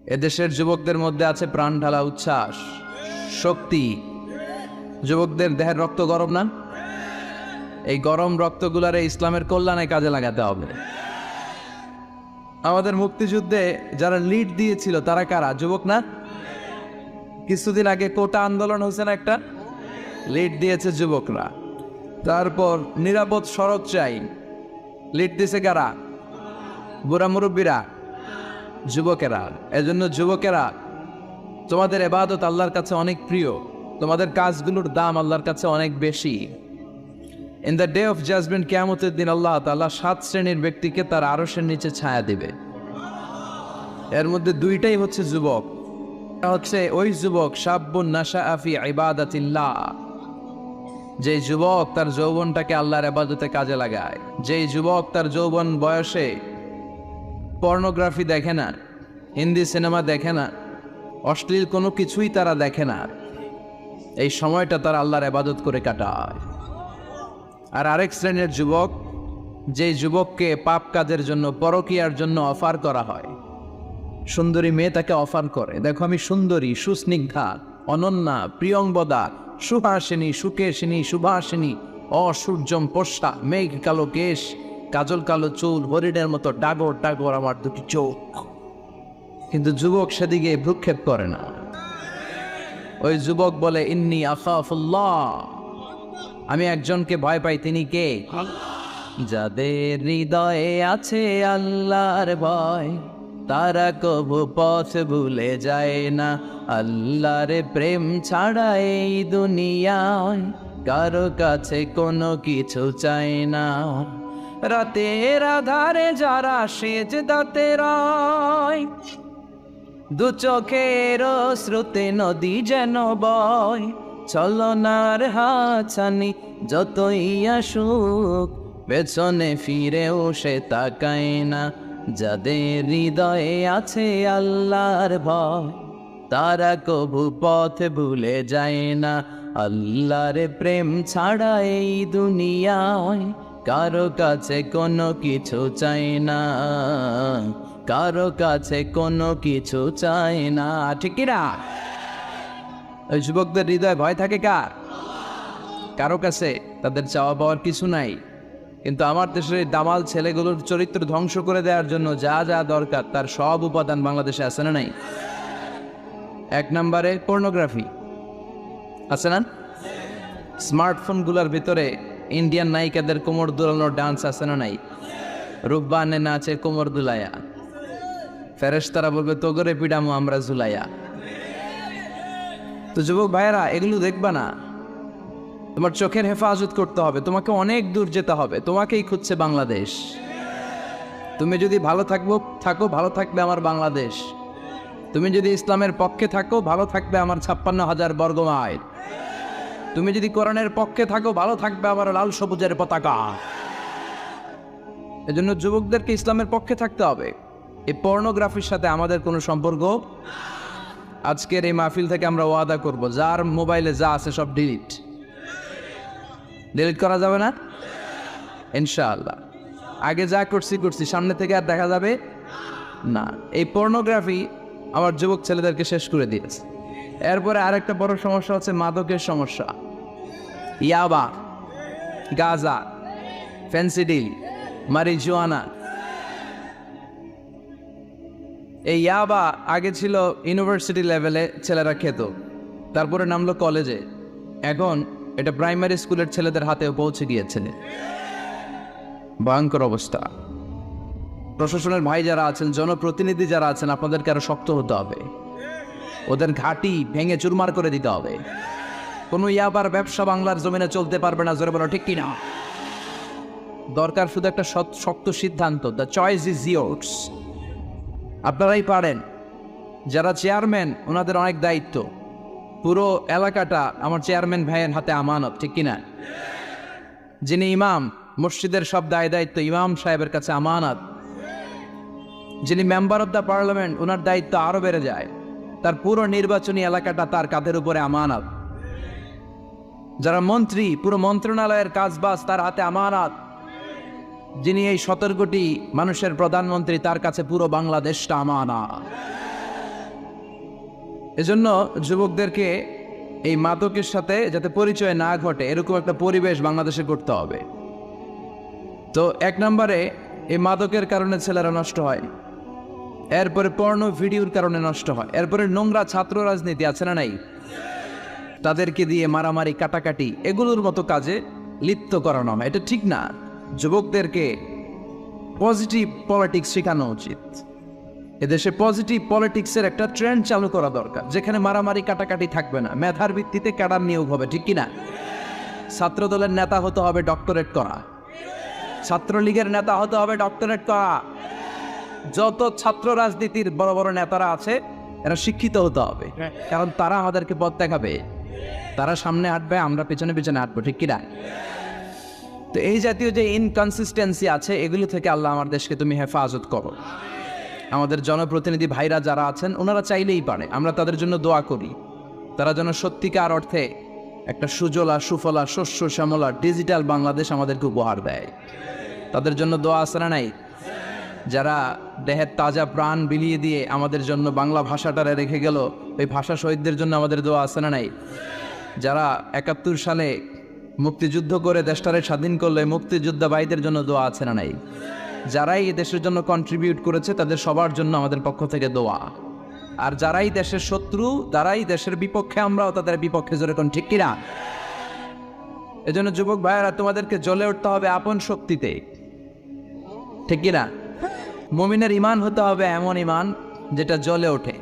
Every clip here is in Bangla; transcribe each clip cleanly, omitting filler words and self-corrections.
এদেশের যুবকদের মধ্যে আছে প্রাণ ঢালা উচ্ছ্বাস, শক্তি। যুবকদের দেহের রক্ত গরম না? এই গরম রক্তগুলারে ইসলামের কল্যাণে কাজে লাগাতে হবে। আমাদের মুক্তিযুদ্ধে যারা লিড দিয়েছিল তারা কারা? যুবক না? কিছুদিন আগে কোটা আন্দোলন হয়েছে না, একটা লিড দিয়েছে যুবকরা। তারপর নিরাপদ সড়ক চাই, লিড দিছে কারা? বুড়া মুরব্বীরা, যুবকেরা। এজন্য যুবকেরা, তোমাদের ইবাদত আল্লাহর কাছে অনেক প্রিয়, তোমাদের কাজগুলোর দাম আল্লাহর কাছে অনেক বেশি। In the day of judgment, কিয়ামতের দিন আল্লাহ তাআলা 7 শ্রেণীর ব্যক্তিকে তার আরশের নিচে ছায়া দিবে। এর মধ্যে দুইটাই হচ্ছে যুবক। হচ্ছে ওই যুবক শাব্বুন নাশাআ ফি ইবাদাতিল্লাহ, যে যুবক তার যৌবনটাকে আল্লাহর ইবাদতে কাজে লাগায়, যে যুবক তার যৌবন বয়সে পর্নোগ্রাফি দেখে না, হিন্দি সিনেমা দেখে না, অশ্লীল কোনো কিছুই তারা দেখে না, এই সময়টা তারা আল্লাহর ইবাদত করে কাটায়। আর আরেক শ্রেণীর যুবক, যে যুবককে পাপ কাজের জন্য, পরকীয়ার জন্য অফার করা হয়। সুন্দরী মেয়ে তাকে অফার করে, দেখো আমি সুন্দরী, সুস্নিগ্ধা, অনন্যা, প্রিয়ংবদা, সুহাসিনী, সুকেশিনী, সুভাসিনী, অসূর্যম পোষা, মেঘ কালো কেশ, কাজল কালো চুল, হরিণের মতো ডাগর ডাগর আমার দুটি চোখ। কিন্তু যুবক সেদিকে ভ্রুক্ষেপ করে না। ওই যুবক বলে, ইন্নী আখাফুল্লাহ, আমি একজনকে ভয় পাই, তিনি কে? যাদের হৃদয়ে আছে আল্লাহর ভয়, তারা কবু পথ ভুলে যায় না। আল্লাহর প্রেম ছাড়া এই দুনিয়ায় কারো কাছে কোনো কিছু চায় না। রাতের আধারে যারা সেজদাতে রয়, দু চোখের শ্রুতে নদী যেন বয়। চলনার হাছানি যতই আসুক, পেছনে ফিরেও সে তাকায় না। যাদের হৃদয়ে আছে আল্লাহর ভয়, তারা কবু পথ ভুলে যায় না। আল্লাহর প্রেম ছাড়া এই দুনিয়ায় কারো কাছে কোনো কিছু চাই না, কারো কাছে কোনো কিছু চাই না। ঠিক না? ওই যুবকদের হৃদয়ে ভয় থাকে কার? কারো কাছে তাদের চাওয়া পাওয়ার কিছু নাই। কিন্তু আমার দেশের এই দামাল ছেলেগুলোর চরিত্র ধ্বংস করে দেওয়ার জন্য যা যা দরকার তার সব উপাদান বাংলাদেশে আছে না নাই? 1 নম্বরে পর্নোগ্রাফি আছে না? স্মার্টফোনগুলোর ভিতরে ইন্ডিয়ান নায়িকাদের কোমর দুলানোর ডান্স আছে না নাই? রূপবানে নাচে কোমর দুলাইয়া, ফেরেশতারা বলবে তোগরে পিডামো আমরা ঝুলাইয়া। তো যুবক ভাইয়েরা, এগুলো দেখবা না। তোমার চোখের হেফাজত করতে হবে, তোমাকে অনেক দূর যেতে হবে, তোমাকেই খুঁজছে বাংলাদেশ। তুমি যদি ভালো থাকো, ভালো থাকবে আমার বাংলাদেশ। তুমি যদি ইসলামের পক্ষে থাকো, ভালো থাকবে আমার 56,000 বর্গ মাইল। তুমি যদি কোরআনের পক্ষে থাকো, ভালো থাকবে আমার লাল সবুজের পতাকা। এজন্য যুবকদেরকে ইসলামের পক্ষে থাকতে হবে। এই পর্নোগ্রাফির সাথে আমাদের কোনো সম্পর্ক। আজকের এই মাহফিল থেকে আমরা ওয়াদা করব, যার মোবাইলে যা আছে সব ডিলিট করা যাবে না ইনশাআল্লাহ। আগে যা করছি, সামনে থেকে আর দেখা যাবে না। এই পর্নোগ্রাফি আমার যুবক ছেলেদেরকে শেষ করে দিয়েছে। এরপরে আরেকটা বড় সমস্যা হচ্ছে মাদকের সমস্যা। ইয়াবা, গাঁজা, ফেন্সিডিল, মারিজুয়ানা। এই ইয়াবা আগে ছিল ইউনিভার্সিটি লেভেলে ছেলেরা খেত, তারপরে নামলো কলেজে, এখন এটা প্রাইমারি স্কুলের ছেলেদের হাতেও পৌঁছে গিয়েছে। ভয়ঙ্কর অবস্থা। প্রশাসনের ভাই যারা আছেন, জনপ্রতিনিধি যারা আছেন, আপনাদেরকে আরো শক্ত হতে হবে। ওদের ঘাঁটি ভেঙে চুরমার করে দিতে হবে। কোনো ইয়াবার ব্যবসা বাংলার জমিনে চলতে পারবে না। জোরে বলো ঠিক কিনা? দরকার শুধু একটা শক্ত সিদ্ধান্ত। The choice is yours. আপনারাই পারেন। যারা চেয়ারম্যান, ওনাদের অনেক দায়িত্ব। পুরো এলাকাটা আমার চেয়ারম্যান ভাইয়ের হাতে আমানত, ঠিক কিনা? যিনি ইমাম, মসজিদের সব দায়িত্ব ইমাম সাহেবের কাছে আমানত। যিনি মেম্বার অব দ্য পার্লামেন্ট, ওনার দায়িত্ব আরো বেড়ে যায়। তার পুরো নির্বাচনী এলাকাটা তার কাঁধের উপরে আমানত। যারা মন্ত্রী, পুরো মন্ত্রণালয়ের কাজবাজ তার হাতে আমানত। যিনি এই 17 কোটি মানুষের প্রধানমন্ত্রী, তার কাছে পুরো বাংলাদেশটা আমানত। এজন্য যুবকদেরকে এই মাদকের সাথে যাতে পরিচয় না ঘটে এরকম একটা পরিবেশ বাংলাদেশে করতে হবে। তো এক নম্বরে এই মাদকের কারণে ছেলেরা নষ্ট হয়, এরপরে পর্ন ভিডিওর কারণে নষ্ট হয়, এরপরে নোংরা ছাত্র রাজনীতি আছে না নাই, তাদেরকে দিয়ে মারামারি কাটাকাটি এগুলোর মতো কাজে লিপ্ত করানো হয়। এটা ঠিক না। যুবকদেরকে পজিটিভ পলিটিক্স শেখানো উচিত। এদেশে পজিটিভ পলিটিক্সের একটা ট্রেন্ড চালু করা দরকার, যেখানে মারামারি কাটাকাটি থাকবে না, মেধার ভিত্তিতে ক্যাডার নিয়োগ হবে, ঠিক কিনা? ছাত্র দলের নেতা হতে হবে ডক্টরেট করা, ছাত্রলীগের নেতা হতে হবে ডক্টরেট করা। যত ছাত্র রাজনীতির বড় বড় নেতারা আছে এরা শিক্ষিত হতে হবে, কারণ তারা আমাদেরকে পথ দেখাবে, তারা সামনে হাঁটবে, আমরা পেছনে পেছনে হাঁটবো, ঠিক কিনা? তো এই জাতীয় যে ইনকনসিস্টেন্সি আছে এগুলি থেকে আল্লাহ আমার দেশকে তুমি হেফাজত করো। আমাদের জনপ্রতিনিধি ভাইরা যারা আছেন ওনারা চাইলেই পারে, আমরা তাদের জন্য দোয়া করি, তারা যেন সত্যিকার অর্থে একটা সুজলা সুফলা শস্য শ্যামলা ডিজিটাল বাংলাদেশ আমাদেরকে উপহার দেয়। তাদের জন্য দোয়া আছে না নাই? যারা দেহের তাজা প্রাণ বিলিয়ে দিয়ে আমাদের জন্য বাংলা ভাষাটারে রেখে গেল, ওই ভাষা শহীদদের জন্য আমাদের দোয়া আছে না নাই? যারা ৭১ সালে মুক্তিযুদ্ধ করে দেশটারে স্বাধীন করলে মুক্তিযোদ্ধা ভাইদের জন্য দোয়া আছে না নাই? যারাই এই দেশের জন্য কন্ট্রিবিউট করেছে তাদের সবার জন্য আমাদের পক্ষ থেকে দোয়া। আর যারাই দেশের শত্রু, তারাই দেশের বিপক্ষে, আমরাও তাদের বিপক্ষে, জোরে কোন ঠিক কিনা? এজন্য যুবক ভাইয়েরা তোমাদেরকে জ্বলে উঠতে হবে আপন শক্তিতে, ঠিক কিনা? মুমিনের ইমান হতে হবে এমন ইমান যেটা জ্বলে ওঠে,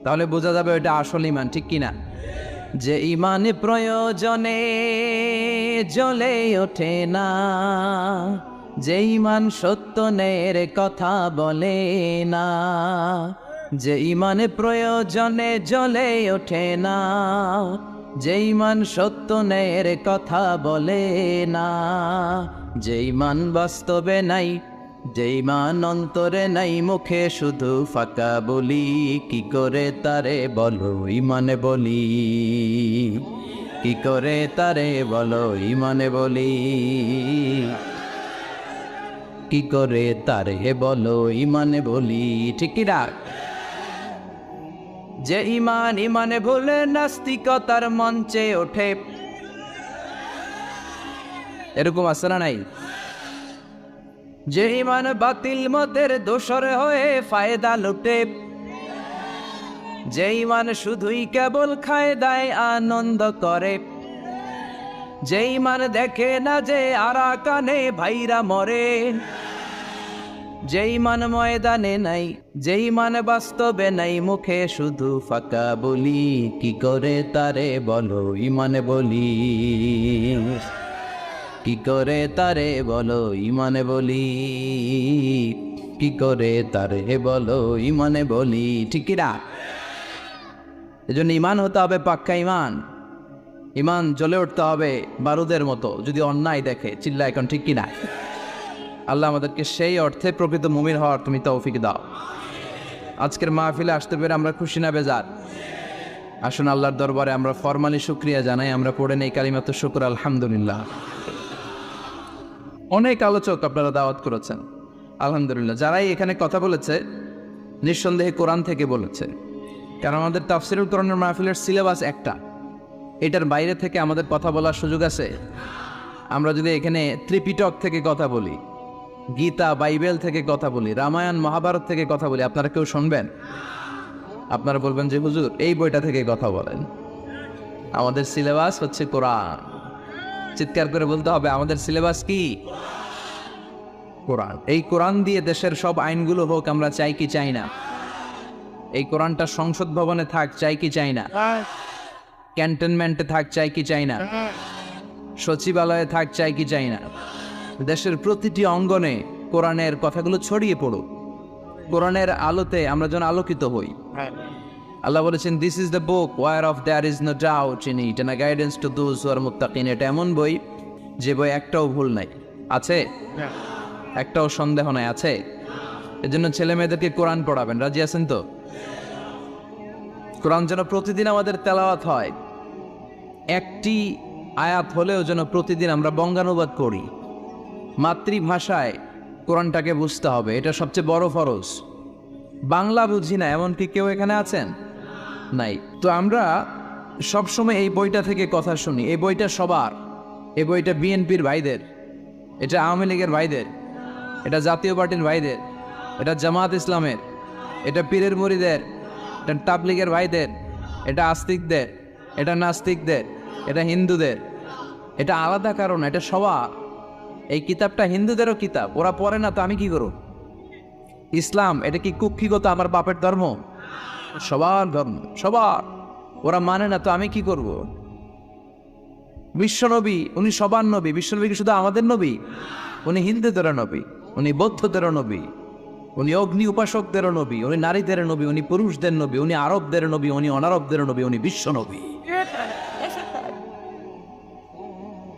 তাহলে বোঝা যাবে ওইটা আসল ইমান, ঠিক কিনা? যে ইমান প্রয়োজনে জ্বলে ওঠে না, যে ইমান সত্যনের কথা বলে না, যে ইমান প্রয়োজনে জ্বলে ওঠে না, যে ইমান সত্যনের কথা বলে না, যে ইমান বাস্তবে নাই, যে ইমান অন্তরে নাই, মুখে শুধু ফাঁকা বলি, কি করে তারে বলো ইমানে বলি, কি করে তারে বলো ইমানে বলি, কি করে তারে বলো ইমানে বলি, ঠিক কি না? যে ইমান ইমানে ভুলে নাস্তিকতার মঞ্চে ওঠে, এরকম আছে না নাই? যে ইমান বাতিল মতের দোসর হয়ে ফায়দা লুটে, যে ইমান শুধুই কেবল খায় দায় আনন্দ করে, যে ইমান দেখে না যে আরাকানে ভাইরা মরে, যে ইমান ময়দানে নাই, যে ইমান বাস্তবে নাই, মুখে শুধু ফাঁকা বলি, কি করে তারে বলো ইমানে বলি, কি করে তারে বলো ইমানে বলি, কি করে তারে বলো ইমানে বলি, ঠিক কিনা? এজন্য ইমান হতে হবে পাক্কা ইমান। ইমান জ্বলে উঠতে হবে বারুদের মতো, যদি অন্যায় দেখে চিল্লা এখন, ঠিক কিনা? আল্লাহ আমাদেরকে সেই অর্থে প্রকৃত মুমিন হওয়ার তুমি তৌফিক দাও। আজকের মাহফিলে আসতে পেরে আমরা খুশি না বেজার? আসুন আল্লাহর দরবারে আমরা ফরমালি শুকরিয়া জানাই। আমরা পড়ে নেই কালিমাত শুকর আলহামদুলিল্লাহ। অনেক আলোচক আপনারা দাওয়াত করেছেন, আলহামদুলিল্লাহ। যারাই এখানে কথা বলেছে নিঃসন্দেহে কোরআন থেকে বলেছে, কারণ আমাদের তাফসিরুল কোরআনের মাহফিলের সিলেবাস একটা, এটার বাইরে থেকে আমাদের কথা বলার সুযোগ আছে? আমরা যদি এখানে ত্রিপিটক থেকে কথা বলি, গীতা বাইবেল থেকে কথা বলি, রামায়ণ মহাভারত থেকে কথা বলি, আপনারা কেউ শুনবেন? আপনারা বলবেন যে হুজুর এই বইটা থেকে কথা বলেন। আমাদের সিলেবাস হচ্ছে কোরআন। চিৎকার করে বলতে হবে, আমাদের সিলেবাস কি? কোরআন। এই কোরআন দিয়ে দেশের সব আইনগুলো হোক, আমরা চাই কি চাই না? এই কোরআনটা সংসদ ভবনে থাক, চাই কি চাই না? ক্যান্টনমেন্টে থাক, চাই কি চাই না? সচিবালয়ে থাক, চাই কি চাই না? দেশের প্রতিটি অঙ্গনে কোরআনের কথাগুলো ছড়িয়ে পড়ুক। কোরআনের আলোতে আমরা যেন আলোকিত হই। আল্লাহ বলেছেন, this is the book whereof there is no doubt in it and a guidance to those who are মুত্তাকিন। এটা এমন বই যে বই একটাও ভুল নাই, আছে? একটাও সন্দেহ নাই, আছে? এজন্য ছেলে মেয়েদেরকে কোরআন পড়াবেন, রাজি আছেন তো? কোরআন যেন প্রতিদিন আমাদের তেলাওয়াত হয়, একটি আয়াত হলেও যেন প্রতিদিন আমরা বঙ্গানুবাদ করি। মাতৃভাষায় কোরআনটাকে বুঝতে হবে, এটা সবচেয়ে বড় ফরজ। বাংলা বুঝি না এমন কি কেউ এখানে আছেন? নাই। তো আমরা সবসময় এই বইটা থেকে কথা শুনি, এই বইটা সবার, এই বইটা বিএনপির ভাইদের, এটা আওয়ামী লীগের ভাইদের, এটা জাতীয় পার্টির ভাইদের, এটা জামাত ইসলামের, এটা পীরের মুরিদের, এটা তাবলিগের ভাইদের, এটা আস্তিকদের, এটা নাস্তিকদের, এটা হিন্দুদের। এটা আলাদা কারণ, এটা সবার। এই কিতাবটা হিন্দুদেরও কিতাব, ওরা পড়ে না তো আমি কি করব? ইসলাম এটা কি কুক্ষিগত আমার বাপের ধর্ম? সবার ধর্ম, সবার। ওরা মানে না তো আমি কি করব? বিশ্বনবী উনি সবার নবী। বিশ্বনবী কি শুধু আমাদের নবী? উনি হিন্দুদেরও নবী, উনি বৌদ্ধদেরও নবী, উনি অগ্নি উপাসকদেরও নবী, উনি নারীদের নবী, উনি পুরুষদের নবী, উনি আরবদের নবী, উনি অনারবদের নবী, উনি বিশ্বনবী।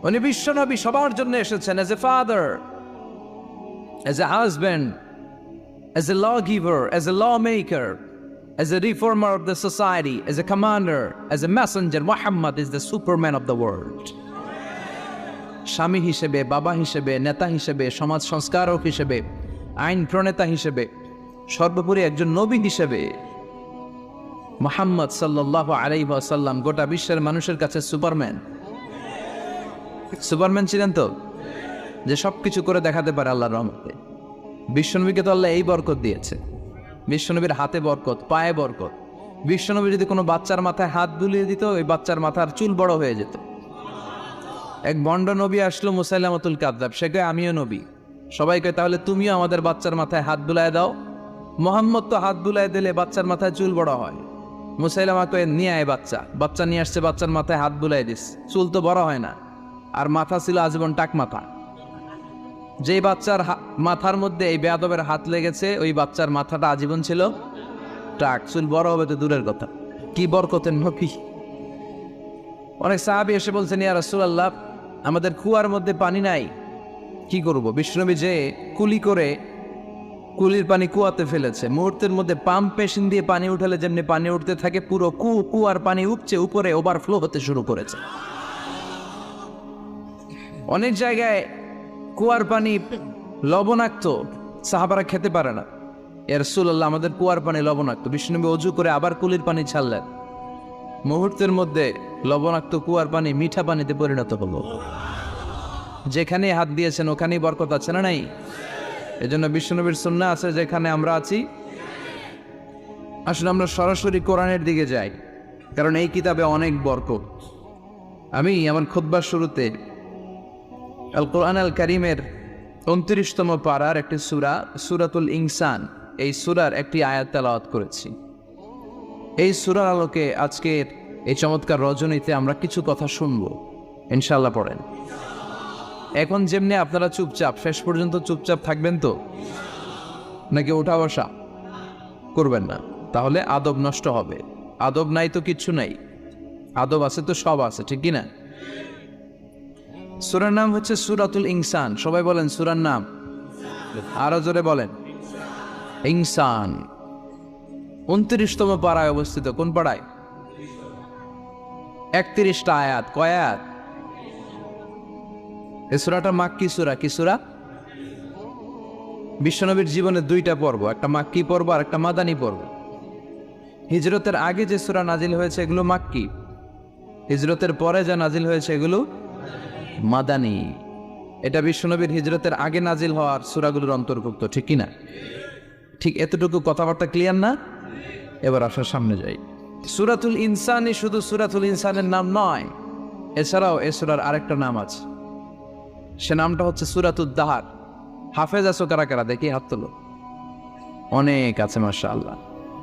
উনি বিশ্বনবী, সবার জন্য এসেছেন। As a father, as a husband, as a lawgiver, as a lawmaker, as a reformer of the society, as a commander, as a messenger, Muhammad is the superman of the world. স্বামী হিসেবে, বাবা হিসেবে, নেতা হিসেবে, সমাজ সংস্কারক হিসেবে, আইন প্রণেতা হিসেবে, সর্বোপরি একজন নবী হিসেবে মুহাম্মদ সাল্লাল্লাহু আলাইহি ওয়াসাল্লাম গোটা বিশ্বের মানুষের কাছে সুপারম্যান। সুপারম্যান ছিলেন তো, যে সবকিছু করে দেখাতে পারে আল্লাহর রহমতে। বিশ্বনবীকে তো আল্লাহ এই বরকত দিয়েছে। বিশ্বনবীর হাতে বরকত, পায়ে বরকত। বিশ্বনবী যদি কোনো বাচ্চার মাথায় হাত বুলিয়ে দিত, ওই বাচ্চার মাথার চুল বড় হয়ে যেত। এক ভণ্ড নবী আসলো, মুসাইলামাতুল কাযযাব, সে কয় আমিও নবী। সবাই কয় তাহলে তুমিও আমাদের বাচ্চার মাথায় হাত বুলায় দাও। মোহাম্মদ তো হাত বুলায় দিলে বাচ্চার মাথায় চুল বড় হয়। মুসাইলামা কয় নিয়ে আয় বাচ্চা। বাচ্চা নিয়ে আসছে, বাচ্চার মাথায় হাত বুলাই দিস, চুল তো বড় হয় না। আর মাথা ছিল আজীবন টাক মাথা। যেই বাচ্চার মাথার মধ্যে এই বেয়াদবের হাত লেগেছে, ওই বাচ্চার মাথাটা আজীবন ছিল টাক, চুল বড় হবে তো দূরের কথা। কি বরকতের নবী! অনেক সাহাবী এসে বলছেন, ইয়া রাসূলুল্লাহ, আমাদের কুয়ার মধ্যে পানি নাই, কি করব? বিশ্বনবী যে কুলি করে কুলির পানি কুয়াতে ফেলেছে, মুহূর্তের মধ্যে পাম্প মেশিন দিয়ে পানি উঠালে যেমনি পানি উঠতে থাকে, পুরো কুয়ার পানি উপচে উপরে ওভারফ্লো হতে শুরু করেছে। অনেক জায়গায় কুয়ার পানি লবণাক্ত, সাহাবারা খেতে পারে না। ইয়া রাসূলুল্লাহ, আমাদের কুয়ার পানি লবণাক্ত। বিশ্বনবী ওযু করে আবার কুলির পানি ছাড়লেন, মুহূর্তের মধ্যে লবণাক্ত কুয়ার পানি মিঠা পানিতে পরিণত হলো। যেখানে হাত দিয়েছেন ওখানেই বরকত আছে না নাই? এজন্য বিশ্বনবীর সুন্নাহ আছে, যেখানে আমরা আছি আসলে আমরা সরাসরি কোরআনের দিকে যাই, কারণ এই কিতাবে অনেক বরকত। আমি আমার খুতবার শুরুতে আল কোরআন আল কারীমের 29তম পারার একটি সূরা, সূরাতুল ইনসান, এই সূরার একটি আয়াত তেলাওয়াত করেছি। এই সূরার আলোকে আজকের এই চমৎকার রজনীতে আমরা কিছু কথা শুনবো ইনশাআল্লাহ। পড়েন। এখন যেমনি আপনারা চুপচাপ, শেষ পর্যন্ত চুপচাপ থাকবেন তো, নাকি ওঠা বসা করবেন না? তাহলে আদব নষ্ট হবে। আদব নাই তো কিচ্ছু নাই, আদব আছে তো সব আছে, ঠিক কিনা? সূরার নাম হচ্ছে সূরাতুল ইনসান। সবাই বলেন সূরার নাম, আরো জোরে বলেন ইনসান। 29তম পাড়ায় অবস্থিত। কোন পাড়ায়? 31টা আয়াত। কয় আয়াত? এই সূরাটা মাক্কি সূরা। কি সূরা? বিশ্বনবীর জীবনে 2টা পর্ব, একটা মাক্কি পর্ব আর একটা মাদানী পর্ব। হিজরতের আগে যে সূরা নাজিল হয়েছে এগুলো মাক্কি, হিজরতের পরে যা নাজিল হয়েছে এগুলো মাদানী। এটা বিশ্বনবীর হিজরতের আগে নাজিল হওয়ার সূরাগুলোর অন্তর্ভুক্ত, ঠিক কিনা? ঠিক এতটুকু কথাবার্তা ক্লিয়ার না? এবার আসার সামনে যাই। সূরাতুল ইনসানই শুধু সূরাতুল ইনসানের নাম নয়, এছাড়াও এ সূরার আরেকটা নাম আছে, সে নামটা হচ্ছে সূরাতুদ দাহার। হাফেজ আছো কারা কারা? দেখি হাত তোলো। অনেক আছে, মাশাআল্লাহ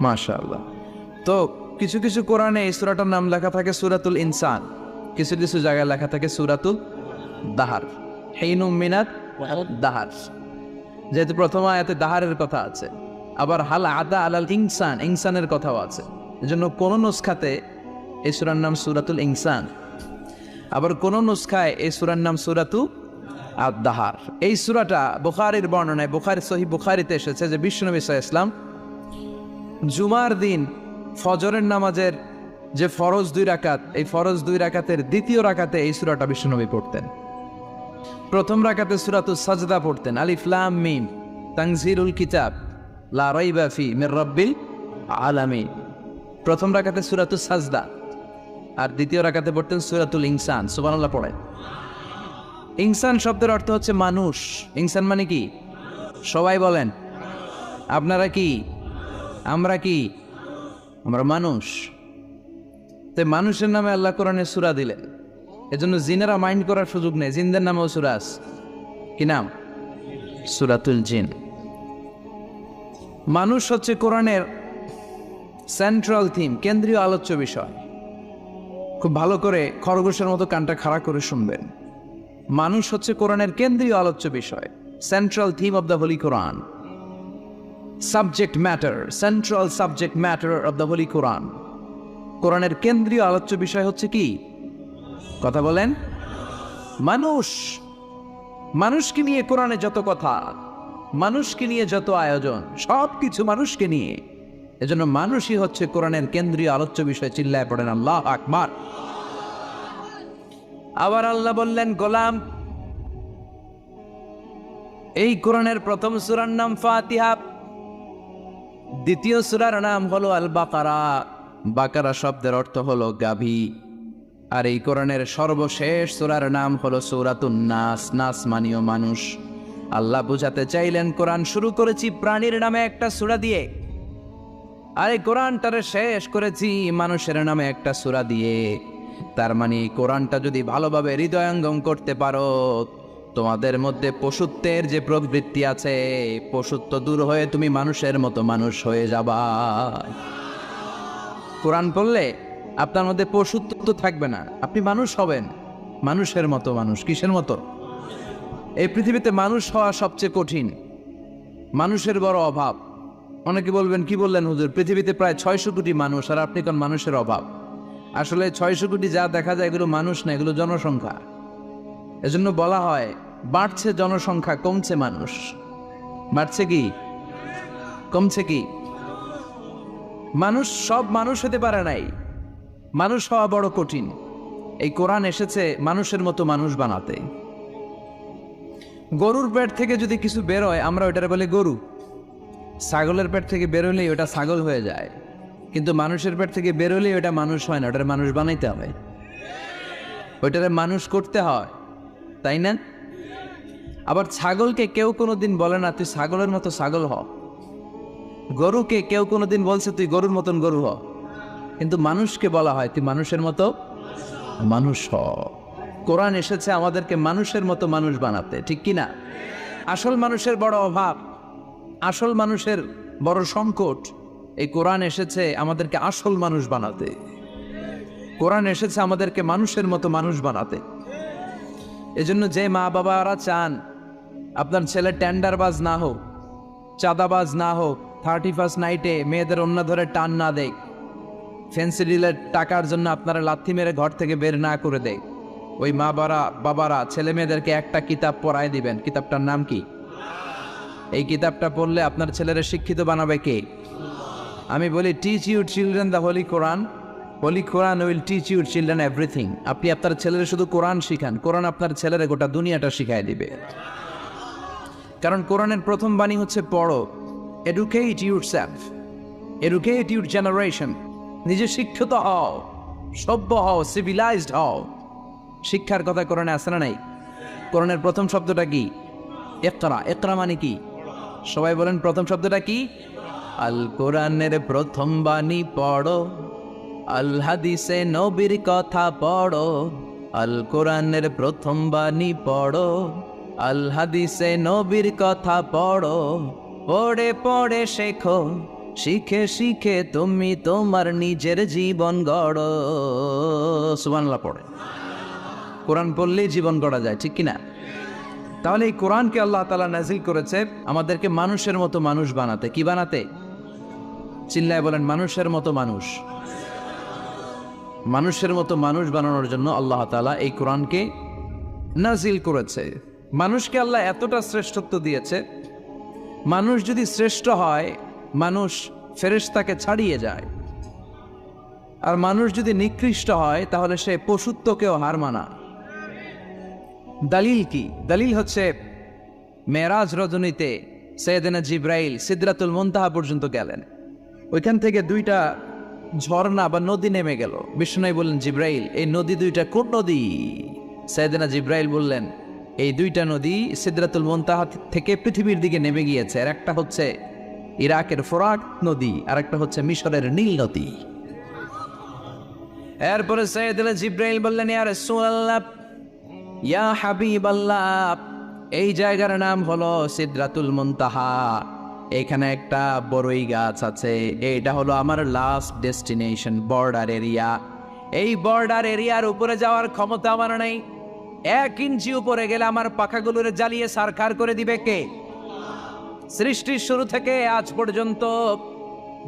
মাশাআল্লাহ। তো কিছু কিছু কোরআনে এই সূরাটার নাম লেখা থাকে সূরাতুল ইনসান, কিছু কিছু জায়গায় লেখা থাকে সূরাতুল দাহার, হিনুম মিনাত দাহার। যেহেতু প্রথম আয়াতে দাহারের কথা আছে, আবার হাল আদা আলাল ইনসান, ইনসানের কথাও আছে। এজন্য কোন নুসখাতে এই সূরার নাম সূরাতুল ইনসান, আবার কোন নুসখায় এই সূরার নাম সূরাতু আদ-দাহার। এই সূরাটা বুখারীর বর্ণনায়, বুখারী সহিহ বুখারীতে এসেছে যে বিশ্বনবী সাল্লাল্লাহু আলাইহি ওয়াসাল্লাম জুমার দিন ফজরের নামাজের যে ফরজ 2 রাকাত, এই ফরজ 2 রাকাতের দ্বিতীয় রাকাতে এই সূরাটা বিশ্বনবী পড়তেন। প্রথম রাকাতে সূরাতুস সাজদা পড়তেন, আলিফ লাম মিম তানজিলুল কিতাব লা রাইবা ফি মির রাব্বিল আলামিন। প্রথম রাকাতে সূরাতুস সাজদা, আর দ্বিতীয় রাকাতে পড়তেন সূরাতুল ইনসান। সুবহানাল্লাহ পড়ে। ইনসান শব্দের অর্থ হচ্ছে মানুষ। ইনসান মানে কি? সবাই বলেন। আপনারা কি? আমরা কি? আমরা মানুষ। তো মানুষের নামে আল্লাহ কোরআনে সূরা দিলেন, এজন্য জিনেরা মাইন্ড করার সুযোগ নেই। জিনদের নামেও সূরা আছে। কি নাম? সূরাতুল জিন। মানুষ হচ্ছে কোরআনের সেন্ট্রাল থিম, কেন্দ্রীয় আলোচ্য বিষয়। খুব ভালো করে খরগোশের মতো কানটা খাড়া করে শুনবেন। মানুষ হচ্ছে কোরআনের কেন্দ্রীয় আলোচ্য বিষয়, central theme of the holy Quran, subject matter, central subject matter of the holy Quran. কোরআনের কেন্দ্রীয় আলোচ্য বিষয় হচ্ছে কি? কথা বলেন। মানুষ। মানুষকে নিয়ে কোরআনে যত কথা, মানুষকে নিয়ে যত আয়োজন, সব কিছু মানুষকে নিয়ে। এজন্য মানুষই হচ্ছে কোরআনের কেন্দ্রীয় আলোচ্য বিষয়। চিল্লায় পড়েন আল্লাহু আকবার। আবার আল্লাহ বললেন, গোলাম, এই কোরআনের প্রথম সূরার নাম ফাতিহা, দ্বিতীয় সূরার নাম হলো আল বাকারা। বাকারা শব্দের অর্থ হলো গাভী। আর এই কোরআনের সর্বশেষ সূরার নাম হলো সূরাতুন নাস। নাস মানিও মানুষ। আল্লাহ বুঝাতে চাইলেন, কোরআন শুরু করেছি প্রাণীর নামে একটা সূরা দিয়ে, আর এই কোরআনটারে শেষ করেছি মানুষের নামে একটা সূরা দিয়ে। তার মানে কোরআনটা যদি ভালোভাবে হৃদয়ঙ্গম করতে পারো, তোমাদের মধ্যে পশুত্বের যে প্রবৃত্তি আছে, পশুত্ব দূর হয়ে তুমি মানুষের মতো মানুষ হয়ে যাবা। কোরআন পড়লে আপনার মধ্যে পশুত্ব তো থাকবে না, আপনি মানুষ হবেন, মানুষের মতো মানুষ। কিসের মতো? এই পৃথিবীতে মানুষ হওয়া সবচেয়ে কঠিন, মানুষের বড় অভাব। অনেকে বলবেন, কি বললেন হুজুর, পৃথিবীতে প্রায় 600 কোটি মানুষ, আর আপনি কোন মানুষের অভাব? আসলে 600 কোটি যা দেখা যায় এগুলো মানুষ না, এগুলো জনসংখ্যা। এজন্য বলা হয় বাড়ছে জনসংখ্যা, কমছে মানুষ। বাড়ছে কি কমছে কি? মানুষ সব মানুষ হতে পারে নাই, মানুষ হওয়া বড় কঠিন। এই কোরআন এসেছে মানুষের মতো মানুষ বানাতে। গরুর পেট থেকে যদি কিছু বেরোয় আমরা ওইটারে বলি গরু, ছাগলের পেট থেকে বেরোলেই ওটা ছাগল হয়ে যায়। কিন্তু মানুষের পেট থেকে বেরোলেই ওটা মানুষ হয় না, ওটারে মানুষ বানাইতে হবে, ওইটারে মানুষ করতে হয়, তাই না? আবার ছাগলকে কেউ কোনোদিন বলে না তুই ছাগলের মতো ছাগল হ, গরুকে কেউ কোনোদিন বলছে তুই গরুর মতন গরু হ, কিন্তু মানুষকে বলা হয় তুই মানুষের মতো মানুষ হ। কোরআন এসেছে আমাদেরকে মানুষের মতো মানুষ বানাতে, ঠিক কি না? আসল মানুষের বড় অভাব, আসল মানুষের বড় সংকট। এই কোরআন এসেছে আমাদেরকে আসল মানুষ বানাতে। কোরআন এসেছে আমাদেরকে মানুষের মতো মানুষ বানাতে। এজন্য যে মা বাবারা চান আপনার ছেলে টেন্ডারবাজ না হোক, চাঁদাবাজ না হোক, 31st নাইটে মেয়েদের অন্য ধরে টান না দেয়, ফেন্সি ডিলের টাকার জন্য আপনারা লাথি মেরে ঘর থেকে বের না করে দেয়, ওই মা বাবারা ছেলে মেয়েদেরকে একটা কিতাব পড়ায় দিবেন। কিতাবটার নাম কি? এই কিতাবটা পড়লে আপনার ছেলেরা শিক্ষিত বানাবে কে? আমি বলি teach your children the holy Quran, holy Quran will teach your children everything. আপনি আপনার ছেলেরা শুধু কোরআন শিখান, কোরআন আপনার ছেলেরা গোটা দুনিয়াটা শিখাই দিবে। কারণ কোরআনের প্রথম বাণী হচ্ছে পড়ো, educate your self, educate your generation. নিজে শিক্ষিত হও, সভ্য হও, সিভিলাইজড হও। শিক্ষার কথা কোরআনে আছে না নাই? কোরআনের প্রথম শব্দটা কি? ইকরা। ইকরা মানে কি? সবাই বলেন প্রথম শব্দটা কি? আল কোরআনের প্রথম বাণী পড়ো, আল হাদিসে নবীর কথা পড়ো। আল কোরআনের প্রথম বাণী পড়ো, আল হাদিসে নবীর কথা পড়ো। পড়ে পড়ে শেখো, শিখে শিখে তুমি তোমার নিজের জীবন গড়ো। সুবহানাল্লাহ পড়ে। কোরআন পড়লেই জীবন গড়া যায়, ঠিক কিনা? তাহলে এই কোরআনকে আল্লাহ তাআলা নাজিল করেছে আমাদেরকে মানুষের মতো মানুষ বানাতে। কি বানাতে? চিল্লায় বলেন মানুষের মতো মানুষ। মানুষের মতো মানুষ বানানোর জন্য আল্লাহ তাআলা এই কোরআনকে নাজিল করেছে। মানুষকে আল্লাহ এতটা শ্রেষ্ঠত্ব দিয়েছে, মানুষ যদি শ্রেষ্ঠ হয় মানুষ ফেরেশতাকে ছাড়িয়ে যায়, আর মানুষ যদি নিকৃষ্ট হয় তাহলে সে পশুত্বকেও হার মানায়। দলিল কি? দলিল হচ্ছে মেরাজ রজনীতে সাইয়েদনা জিবরাইল সিদরাতুল মুনতাহা পর্যন্ত গেলেন, ওইখান থেকে দুইটা ঝর্ণা বা নদী নেমে গেল। বিষ্ণু বললেন, জিব্রাইল, এই নদী দুইটা কোন নদী? সাইয়েদনা জিব্রাইল বললেন, এই দুইটা নদী সিদরাতুল মুনতাহা থেকে পৃথিবীর দিকে নেমে গিয়েছে। আর একটা হচ্ছে ইরাকের ফোরাত নদী, আর একটা হচ্ছে মিশরের নীল নদী। এরপরে সাইয়েদনা জিব্রাইল বললেন, ইয়া রাসূলুল্লাহ, ইয়া হাবিবাল্লাহ, এই জায়গার নাম হলো সিদরাতুল মুনতাহা। এখানে একটা বড়ই গাছ আছে, এটা হলো আমার লাস্ট ডেস্টিনেশন, বর্ডার এরিয়া। এই বর্ডার এরিয়ার উপরে যাওয়ার ক্ষমতা আমার নেই। 1 ইঞ্চি উপরে গেলে আমার পাখাগুলোরে জ্বালিয়ে সারখার করে দিবে কে? সৃষ্টির শুরু থেকে আজ পর্যন্ত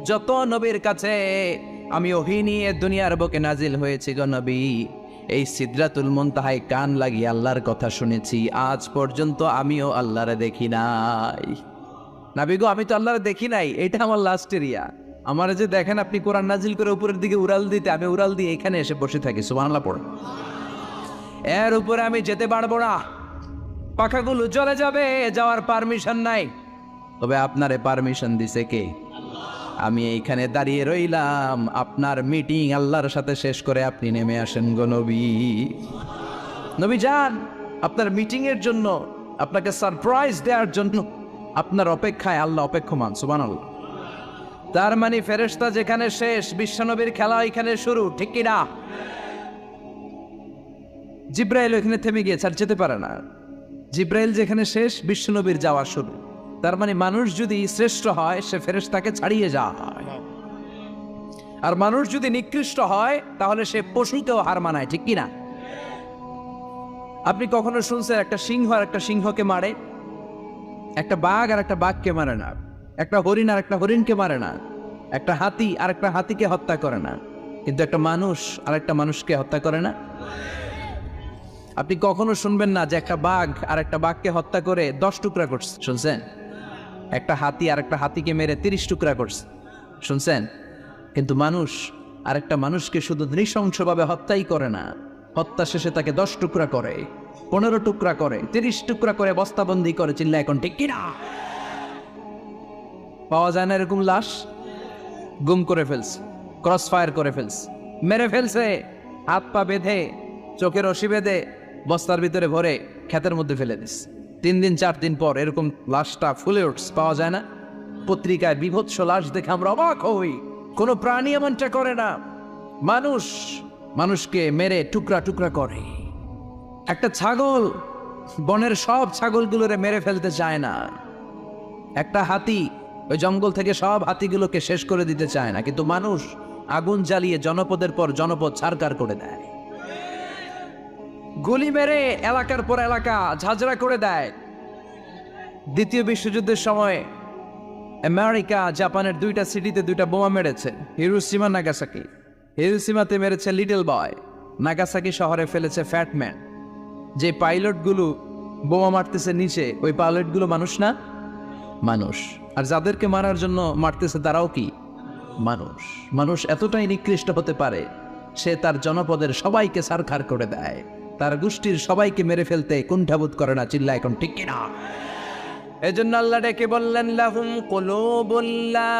যত নবীর কাছে আমি ওহী নিয়ে দুনিয়ার বুকে নাজিল হয়েছি গো নবী, এই সিদরাতুল মুনতাহায় কান লাগিয়ে আল্লাহর কথা শুনেছি। আজ পর্যন্ত আমিও আল্লাহরে দেখি নাই। নবী গো, আমি তো আল্লাহরে দেখি নাই, এটা আমার লাস্ট এরিয়া। আমার যে দেখেন আপনি কোরআন নাজিল করে উপরের দিকে উড়াল দিতে, আমি উড়াল দিয়ে এখানে এসে বসে থাকি। সুবহানাল্লাহ পড়ে। এর উপরে আমি যেতে পারবো না, পাখাগুলো চলে যাবে, যাওয়ার পারমিশন নাই। তবে আপনারে পারমিশন দিছে কে? আমি এইখানে দাঁড়িয়ে রইলাম, আপনার মিটিং আল্লাহর সাথে শেষ করে আপনি নেমে আসেন গো নবী। নবী যান, আপনার মিটিং এর জন্য, আপনাকে সারপ্রাইজ দেওয়ার জন্য আপনার অপেক্ষায় আল্লাহ অপেক্ষমান। সুবহানাল্লাহ। তার মানে ফেরেশতা যেখানে শেষ, বিশ্বনবীর খেলা এখানে শুরু, ঠিক কি না? জিব্রাইল ওখানে থেমে গিয়েছে, আর যেতে পারে না। জিব্রাইল যেখানে শেষ, বিশ্বনবীর যাওয়া শুরু। তার মানে মানুষ যদি শ্রেষ্ঠ হয়, সে ফেরেশতাকে ছাড়িয়ে যায়। আর মানুষ যদি নিকৃষ্ট হয়, তাহলে সে পশুকেও হার মানায়, ঠিক কি না? আপনি কখনো শুনছেন একটা সিংহ আর একটা সিংহকে মারে? একটা বাঘ আর একটা বাঘকে মারে না। একটা হরিণ আর একটা হরিণকে মারে না। একটা হাতি আর একটা হাতিকে হত্যা করে না। কিন্তু একটা মানুষ আর একটা মানুষকে হত্যা করে না। আপনি কখনো শুনবেন না যে একটা বাঘ আর একটা বাঘকে হত্যা করে 10 টুকরা করছে? শুনছেন? একটা হাতি আর একটা হাতিকে মেরে 30 টুকরা করছে? শুনছেন? কিন্তু মানুষ আর একটা মানুষকে শুধু নৃশংসভাবে হত্যাই করে না, হত্যা শেষে তাকে 10 টুকরা করে, 15 টুকরা করে, 30 টুকরা করে বস্তাবন্দি করে। চিল্লা এখন ঠিক কিনা? পাওয়া যায় না এরকম লাশ? গুম করে ফেলছে, ক্রস ফায়ার করে ফেলছে, মেরে ফেলছে, হাত পা বেঁধে, চোখে রশি বেঁধে, বস্তার ভিতরে ভরে ক্ষেতের মধ্যে ফেলে দিস। 3 দিন 4 দিন পর এরকম লাশটা ফুলে উঠছে, পাওয়া যায় না? পত্রিকায় বিভৎস লাশ দেখে আমরা অবাক হই। কোনো প্রাণী এমনটা করে না। মানুষ মানুষকে মেরে টুকরা টুকরা করে। একটা ছাগল বনের সব ছাগলগুলোরে মেরে ফেলতে চায় না। একটা হাতি ওই জঙ্গল থেকে সব হাতিগুলোকে শেষ করে দিতে চায় না। কিন্তু মানুষ আগুন জ্বালিয়ে জনপদের পর জনপদ ছারকার করে দেয়, গুলি মেরে এলাকার পর এলাকা ঝাঁঝরা করে দেয়। দ্বিতীয় বিশ্বযুদ্ধের সময় আমেরিকা জাপানের 2টা সিটিতে 2টা বোমা মেরেছে, হিরোশিমা নাগাসাকি। হিরোশিমাতে মেরেছে লিটল বয়, নাগাসাকি শহরে ফেলেছে ফ্যাটম্যান। যে পাইলটগুলো বোমা মারতেছে নিচে, ওই পাইলটগুলো মানুষ না? মানুষ। আর যাদেরকে মারার জন্য মারতেছে তারাও কি মানুষ? মানুষ এতটাই নিকৃষ্ট হতে পারে, সে তার জনপদের সবাইকে ছারখার করে দেয়, তার গোষ্ঠীর সবাইকে মেরে ফেলতে কুণ্ঠাবোধ করে না। চিল্লা এখন ঠিক কিনা? এজন্য আল্লাহ ডেকে বললেন, লাহুম কুলুবুল লা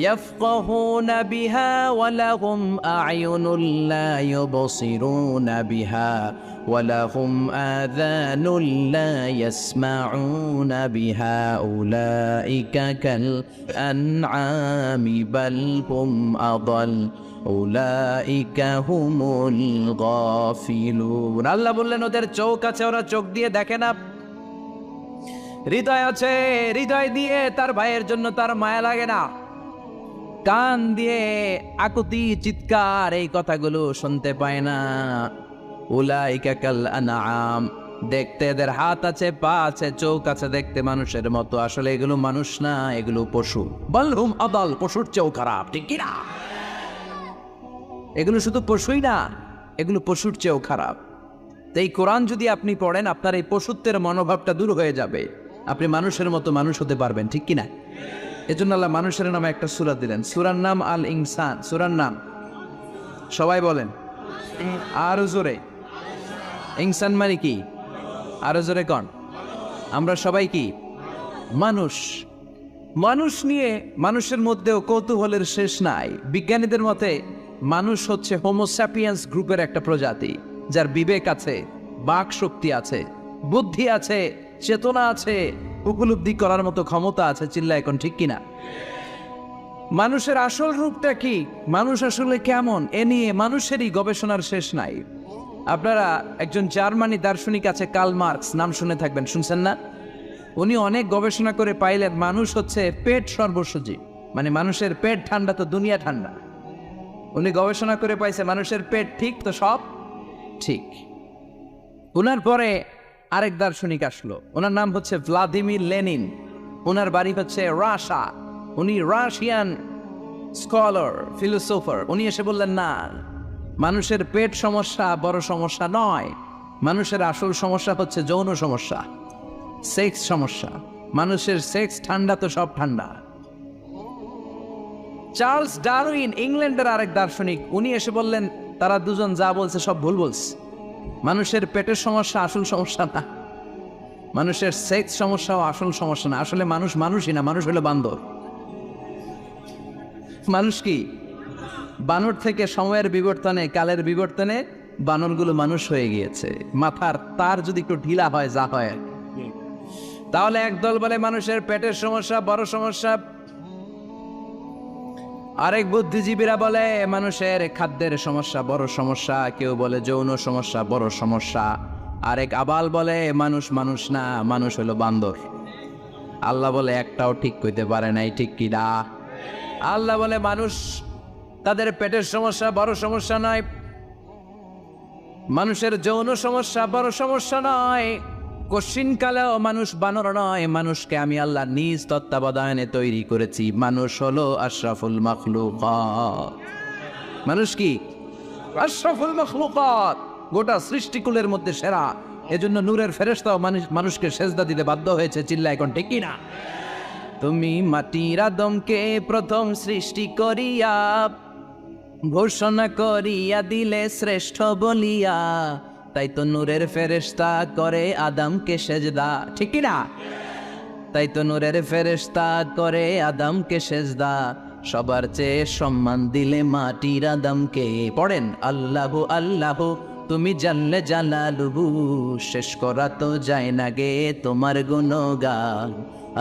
ইয়াফকাহুনা বিহা ওয়া লাহুম আ'য়ুনুল লা ইউবসিরুনা বিহা ওয়া লাহুম আযানুল লা ইয়াসমাউনা বিহা উলাইকা কাল আনআমি বাল হুম আদাল উলাইকা হুমুল গাফিলুন। আল্লাহ বললেন, ওদের চোখ আছে, ওরা চোখ দিয়ে দেখে না। হৃদয় আছে, হৃদয় দিয়ে তার ভাইয়ের জন্য তার মায়া লাগে না। কান দিয়ে আকুতি চিৎকার এই কথাগুলো শুনতে পায় না। উলাইকা কাল আনআম, দেখতে এদের হাত আছে, পা আছে, চোখ আছে, দেখতে মানুষের মতো, আসলে এগুলো মানুষ না, এগুলো পশু। বাল হুম আদাল, পশুর চেয়েও খারাপ, ঠিক কিনা? এগুলো শুধু পশুই না, এগুলো পশুর চেয়েও খারাপ। তো এই কোরআন যদি আপনি পড়েন, আপনার এই পশুত্বের মনোভাবটা দূর হয়ে যাবে, আপনি মানুষের মতো মানুষ হতে পারবেন, ঠিক কিনা? এজন্য আল্লাহ মানুষের নামে একটা সূরা দিলেন, সূরার নাম আল ইনসান। সূরার নাম সবাই বলেন আরো জোরে। ইনসান মানে কি? আরো জোরে কন। আমরা সবাই কি? মানুষ। মানুষ নিয়ে মানুষের মধ্যেও কৌতূহলের শেষ নাই। বিজ্ঞানীদের মতে মানুষ হচ্ছে হোমোস্যাপিয়েন্স গ্রুপের একটা প্রজাতি, যার বিবেক আছে, বাক শক্তি আছে, বুদ্ধি আছে, চেতনা আছে, উপলব্ধি করার মতো ক্ষমতা আছে। চিল্লা এখন ঠিক কিনা? মানুষের আসল রূপটা কি, মানুষ আসলে কেমন, এ নিয়ে মানুষেরই গবেষণার শেষ নাই। আপনারা একজন জার্মানি দার্শনিক আছে, কার্ল মার্কস, নাম শুনে থাকবেন, শুনছেন না? উনি অনেক গবেষণা করে পাইলেন মানুষ হচ্ছে পেট সর্বস্বজীব, মানে মানুষের পেট ঠান্ডা তো দুনিয়া ঠান্ডা। উনি গবেষণা করে পাইছে মানুষের পেট ঠিক তো সব ঠিক। ওনার পরে আরেক দার্শনিক আসলো, ওনার নাম হচ্ছে ভ্লাদিমির লেনিন। ওনার বাড়ি হচ্ছে রাশিয়া, উনি রাশিয়ান স্কলার, ফিলোসোফার। উনি এসে বললেন না, মানুষের পেট সমস্যা বড় সমস্যা নয়, মানুষের আসল সমস্যা হচ্ছে যৌন সমস্যা, সেক্স সমস্যা। মানুষের সেক্স ঠান্ডা তো সব ঠান্ডা। চার্লস ডারউইন, ইংল্যান্ডের আরেক দার্শনিক, উনি এসে বললেন তারা দুজন যা বলছে সব ভুল বলছে, মানুষের পেটের সমস্যা আসল সমস্যা না, মানুষের সেক্স সমস্যাও আসল সমস্যা না। আসলে মানুষ মানুষই না, মানুষ হলো বান্দর। মানুষ কি বানর থেকে সময়ের বিবর্তনে, কালের বিবর্তনে বানরগুলো মানুষ হয়ে গিয়েছে। মাথার তার যদি একটু ঢিলা হয়, যা হয়, তাহলে একদল বলে মানুষের পেটের সমস্যা বড় সমস্যা, আরেক বুদ্ধিজীবীরা বলে মানুষের খাদ্যের সমস্যা বড় সমস্যা, কেউ বলে যৌন সমস্যা বড় সমস্যা, আরেক আবাল বলে মানুষ মানুষ না, মানুষ হলো বান্দর। আল্লাহ বলে একটাও ঠিক কইতে পারে নাই, ঠিক কি না? আল্লাহ বলে মানুষ তাদের পেটের সমস্যা বড় সমস্যা নয়, মানুষের যৌন সমস্যা বড় সমস্যা নয়, কশিনকালেও মানুষ বানর নয়, মানুষকে আমি আল্লাহ নিজ তত্ত্বাবধানে তৈরি করেছি। মানুষ হলো আশরাফুল মাখলুকাত। মানুষ কি আশরাফুল মাখলুকাত, গোটা সৃষ্টিকুলের মধ্যে সেরা। এজন্য নূরের ফেরেশতাও মানুষকে সেজদা দিতে বাধ্য হয়েছে। চিল্লা এখন ঠিক কিনা? তুমি মাটির আদমকে প্রথম সৃষ্টি করিয়া ঘোষণা করিয়া দিলে শ্রেষ্ঠ বলিয়া, তাই তো নূরের ফেরেশতা করে আদমকে সেজদা, ঠিক কি না? তাই তো নূরের ফেরেশতা করে আদমকে সেজদা, সবার চেয়ে সম্মান দিলে মাটির আদমকে। পড়েন আল্লাহু আল্লাহু তুমি জানলে জালালুহু, শেষ করা তো যায় না গে তোমার গুণগান।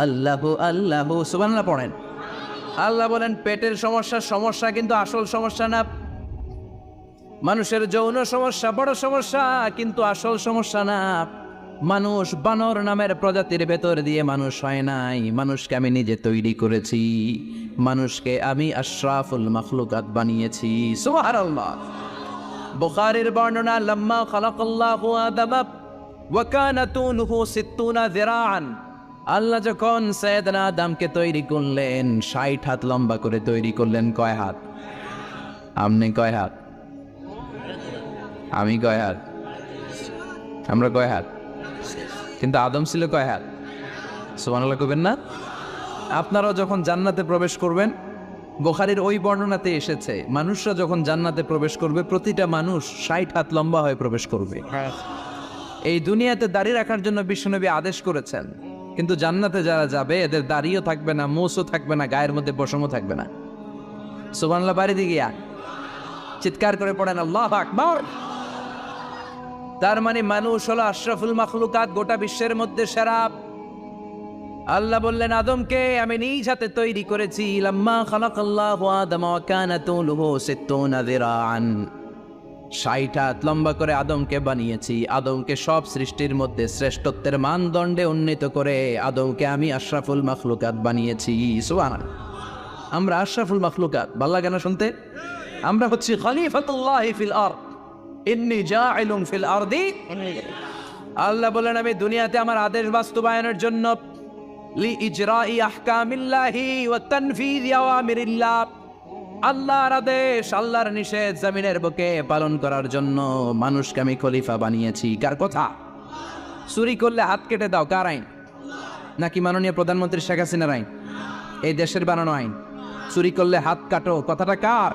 আল্লাহু আল্লাহু সুবহানাল্লাহ পড়েন। আল্লাহ বলেন পেটের সমস্যা সমস্যা, কিন্তু আসল সমস্যা না। মানুষের যৌন সমস্যা বড় সমস্যা, কিন্তু আসল সমস্যা না। মানুষ বানর নামের প্রজাতির ভেতর দিয়ে মানুষ হয় নাই, মানুষকে আমি নিজে তৈরি করেছি, মানুষকে আমি আশরাফুল মাখলুকাত বানিয়েছি। সুবহানাল্লাহ। বুখারীর বর্ণনা, লাম্মা খালাকাল্লাহু আদম ওয়া কানা তুনুহু 60 যিরাআন, আল্লাহ যখন সাইয়েদনা আদমকে তৈরি করলেন 60 হাত লম্বা করে তৈরি করলেন। কয় হাত? আপনি কয় হাত? আমি কয় হাত? আমরা কয় হাত? কিন্তু আদম ছিল কয় হাত? সুবহানাল্লাহ কইবেন না? আপনারাও যখন জান্নাতে প্রবেশ করবেন, বুখারীর ওই বর্ণনাতে এসেছে মানুষরা যখন জান্নাতে প্রবেশ করবে প্রতিটা মানুষ 60 হাত লম্বা হয়ে প্রবেশ করবে। এই দুনিয়াতে দাড়ি রাখার জন্য বিশ্বনবী আদেশ করেছেন, কিন্তু জান্নাতে যারা যাবে এদের দাড়িও থাকবে না, মোছও থাকবে না, গায়ের মধ্যে পশমও থাকবে না। সুবহানাল্লাহ বাড়ি দিয়ে চিৎকার করে পড়েন আল্লাহু আকবার। তার মানে মানুষ হলো আশরাফুল মাখলুকাত, গোটা বিশ্বের মধ্যে সেরা। আল্লাহ বললেন আদমকে আমি নিজ হাতে তৈরি করেছি। লাম্মা খালাকাল্লাহু আদম ওয়া কানা তুলুহু 60 যিরাআন, 60 হাত লম্বা করে আদমকে বানিয়েছি। আদমকে সব সৃষ্টির মধ্যে শ্রেষ্ঠত্বের মানদণ্ডে উন্নীত করে আদমকে আমি আশরাফুল মাখলুকাত বানিয়েছি। সুবহানাল্লাহ। আমরা আশরাফুল মাখলুকাত, ভালো লাগে না শুনতে? আমরা হচ্ছি খলিফাতুল্লাহ ফিল আরদ, ইন্নী জাইলুন ফিল আরদি। আল্লাহ বলেন আমি দুনিয়াতে আমার আদেশ বাস্তবায়নের জন্য, লি ইজরাই আহকামিল্লাহি ওয়া তানফিযি আওয়ামিরিল্লাহ, আল্লাহর আদেশ আল্লাহর নিষেধ জমিনের বুকে পালন করার জন্য মানুষকে আমি খলিফা বানিয়েছি। কার কথা? চুরি করলে হাত কেটে দাও, কার আইন? নাকি মাননীয় প্রধানমন্ত্রী শেখ হাসিনার আইন? এই দেশের বানানো আইন। চুরি করলে হাত কাটো, কথাটা কার?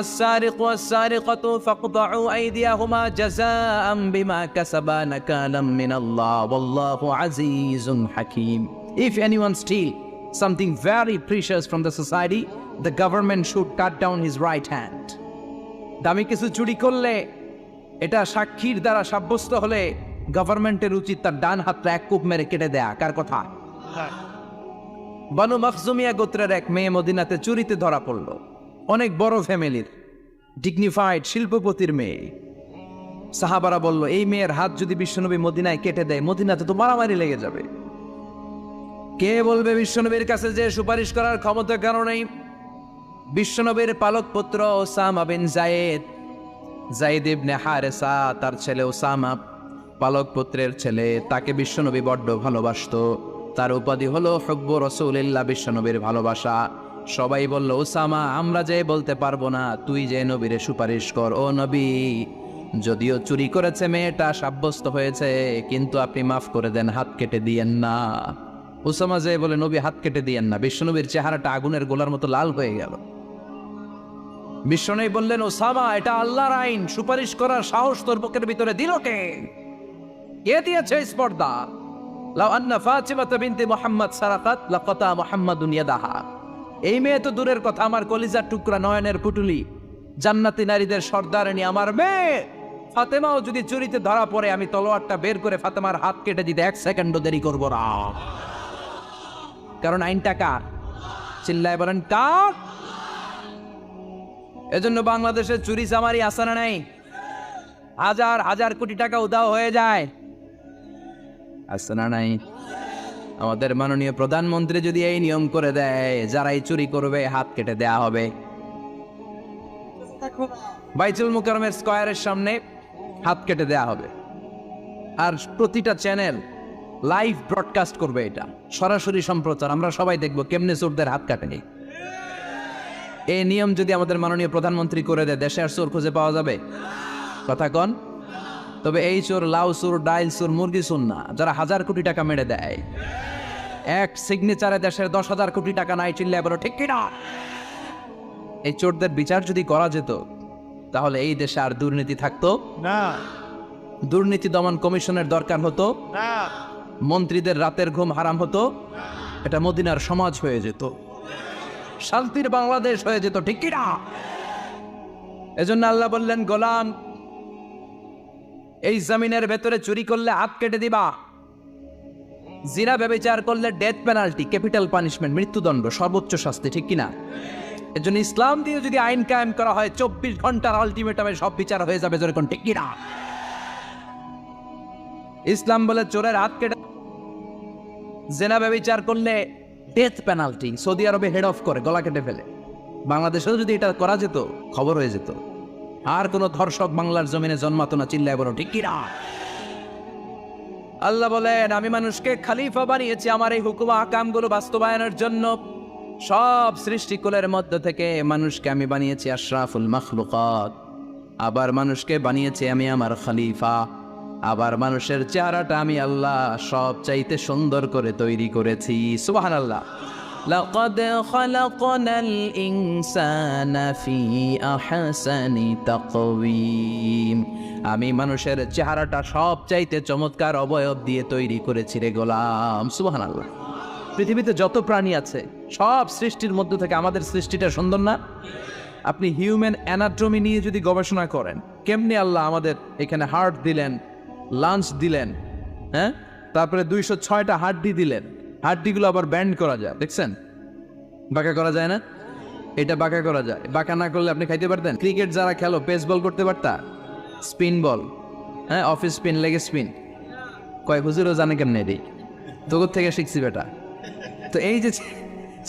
السارق والسارقة فاقطعوا أيديهما جزاء بما كسبا نكالا من الله والله عزيز حكيم. If anyone steal something very precious from the society, the government should cut down his right hand. দামি কিছু চুরি করলে এটা সাক্ষীর দ্বারা সাব্যস্ত হলে গভর্নমেন্টের উচিত তার ডান হাতটা এক কূপ মেরে কেটে দেয়া। কার কথা? বানু মখজুমিয়া গোত্রের এক মেয়ে মদিনাতে চুরিতে ধরা পড়ল। অনেক বড় ফ্যামিলির, ডিগনিফাইড শিল্পপতির মেয়ে। সাহাবারা বলল, এই মেয়ের হাত যদি বিশ্বনবী মদিনায় কেটে দেয়, মদিনাতে তো মারামারি লেগে যাবে। কে বলবে বিশ্বনবীর কাছে যে সুপারিশ করার ক্ষমতা কারো নেই? বিশ্বনবীর পালক পুত্র ওসামা বিন যায়েদ ইবনে হারেসা, তার ছেলে ওসামা পালক পুত্রের ছেলে, তাকে বিশ্বনবী বড্ড ভালোবাসতো। তার উপাধি হলো হুব্বু রাসূলিল্লাহ, বিশ্বনবীর ভালোবাসা। সবাই বলল, ওসামা আমরা যে বলতে পারবো না, তুই যে নবীরে সুপারিশ কর। ও নবী, যদিও চুরি করেছে মেয়েটা, সাব্যস্ত হয়েছে, কিন্তু আপনি মাফ করে দেন, হাত কেটে দিয়েন না। ওসামা যে বলে, নবী হাত কেটে দিয়েন না। বিশ্বনবীর চেহারাটা আগুনের গোলার মতো লাল হয়ে গেল। বিশ্বনবী বললেন, ওসামা এটা আল্লাহর আইন, সুপারিশ করার সাহস তোর বুকের ভিতরে দিল কে? কে দিয়েছে স্পর্ধা? লাউ আন্না ফাতিমা বিনতে মুহাম্মদ সারাকাত লাকাতা মুহাম্মাদুন ইয়াদাহা। এই মেয়ে তো দূরের কথা, আমার কলিজার টুকরা, নয়নের পুটুলি, জান্নাতি নারীদের সর্দারিনী আমার মেয়ে ফাতেমাও যদি চুরিতে ধরা পড়ে, আমি তলোয়ারটা বের করে ফাতেমার হাত কেটে দিতে এক সেকেন্ডও দেরি করব না। কারণ আইনটা কার? চিল্লায় বলেন কার? এজন্য বাংলাদেশের চুরি চামারি আসানা নাই, হাজার হাজার কোটি টাকা উধাও হয়ে যায়, আসানা নাই। আমাদের মাননীয় প্রধানমন্ত্রী যদি এই নিয়ম করে দেয়, যারাই চুরি করবে হাত কেটে দেয়া হবে। বাইতুল মুকাররমের স্কয়ারের সামনে হাত কেটে দেয়া হবে। আর প্রতিটা চ্যানেল লাইভ ব্রডকাস্ট করবে, এটা সরাসরি সম্প্রচার, আমরা সবাই দেখবো কেমনে চোরদের হাত কাটেনি। এই নিয়ম যদি আমাদের মাননীয় প্রধানমন্ত্রী করে দেয়, দেশে আর চোর খুঁজে পাওয়া যাবে? কথা কন। তবে এই চোর লাউ চোর, ডাইল চোর, মুরগি চোর না, যারা হাজার কোটি টাকা মেরে দেয়। এক সিগনেচারে দেশের 10,000 কোটি টাকা নাই, চিল্লায় বলো ঠিক কিনা? এই চোরদের বিচার যদি করা যেত, তাহলে এই দেশে আর দুর্নীতি থাকতো না। দুর্নীতি দমন কমিশনের দরকার হতো না। মন্ত্রীদের রাতের ঘুম হারাম হতো। এটা মদিনার সমাজ হয়ে যেত, শান্তির বাংলাদেশ হয়ে যেত, ঠিক কিনা? এজন্য আল্লাহ বললেন, গোলাম এই জমিনের ভেতরে চুরি করলে হাত কেটে দিবা, জিনা ব্যভিচার করলে ডেথ পেনাল্টি, ক্যাপিটাল পানিশমেন্ট, মৃত্যুদণ্ড, সর্বোচ্চ শাস্তি, ঠিক কিনা? এজন্য ইসলাম দিয়ে যদি আইন কায়েম করা হয়, 24 ঘন্টার আলটিমেটামে সব বিচার হয়ে যাবে, যেরকম, ঠিক কিনা? ইসলাম বলে চোরের হাত কেটে, জিনা ব্যভিচার করলে ডেথ পেনাল্টি, সৌদি আরবে হেড অফ করে গলা কেটে ফেলে। বাংলাদেশেও যদি এটা করা যেত, খবর হয়ে যেত, আর কোন ধর্ষক বাংলার জমিনে জন্মাতো না, চিল্লায় বলো ঠিক কিনা? আল্লাহ বলেন, আমি মানুষকে খলিফা বানিয়েছি আমার এই হুকুম আহকামগুলো বাস্তবায়নের জন্য। সব সৃষ্টিকুলের মধ্য থেকে মানুষকে আমি বানিয়েছি আশরাফুল মাখলুকাত। আবার মানুষকে বানিয়েছি আমি আমার খলিফা। আবার মানুষের চেহারাটা আমি আল্লাহ সব চাইতে সুন্দর করে তৈরি করেছি। সুবহানাল্লাহ। লাকাদ খালাকনাল ইনসানা ফি আহসানি তাকওয়িম। আমি মানুষের চেহারাটা সব চাইতে চমৎকার অবয়ব দিয়ে তৈরি করেছি রে গোলাম। সুবহানাল্লাহ। পৃথিবীতে যত প্রাণী আছে, সব সৃষ্টির মধ্য থেকে আমাদের সৃষ্টিটা সুন্দর না? আপনি হিউম্যান অ্যানাটমি নিয়ে যদি গবেষণা করেন, কেমনি আল্লাহ আমাদের এখানে হার্ট দিলেন, লাঞ্চ দিলেন, হ্যাঁ, তারপরে 206টা হাড্ডি দিলেন। হাড্ডিগুলো আবার ব্যান্ড করা যায়, দেখছেন? বাঁকা করা যায় না? এটা বাঁকা করা যায়। বাঁকা না করলে আপনি খাইতে পারতেন? ক্রিকেট যারা খেলো, পেস বল করতে পারতা? স্পিন বল, হ্যাঁ, অফিস স্পিন, লেগ স্পিন, কয় হুজুরও জানে কেমনে এটি, তোর থেকে শিখছি বেটা। তো এই যে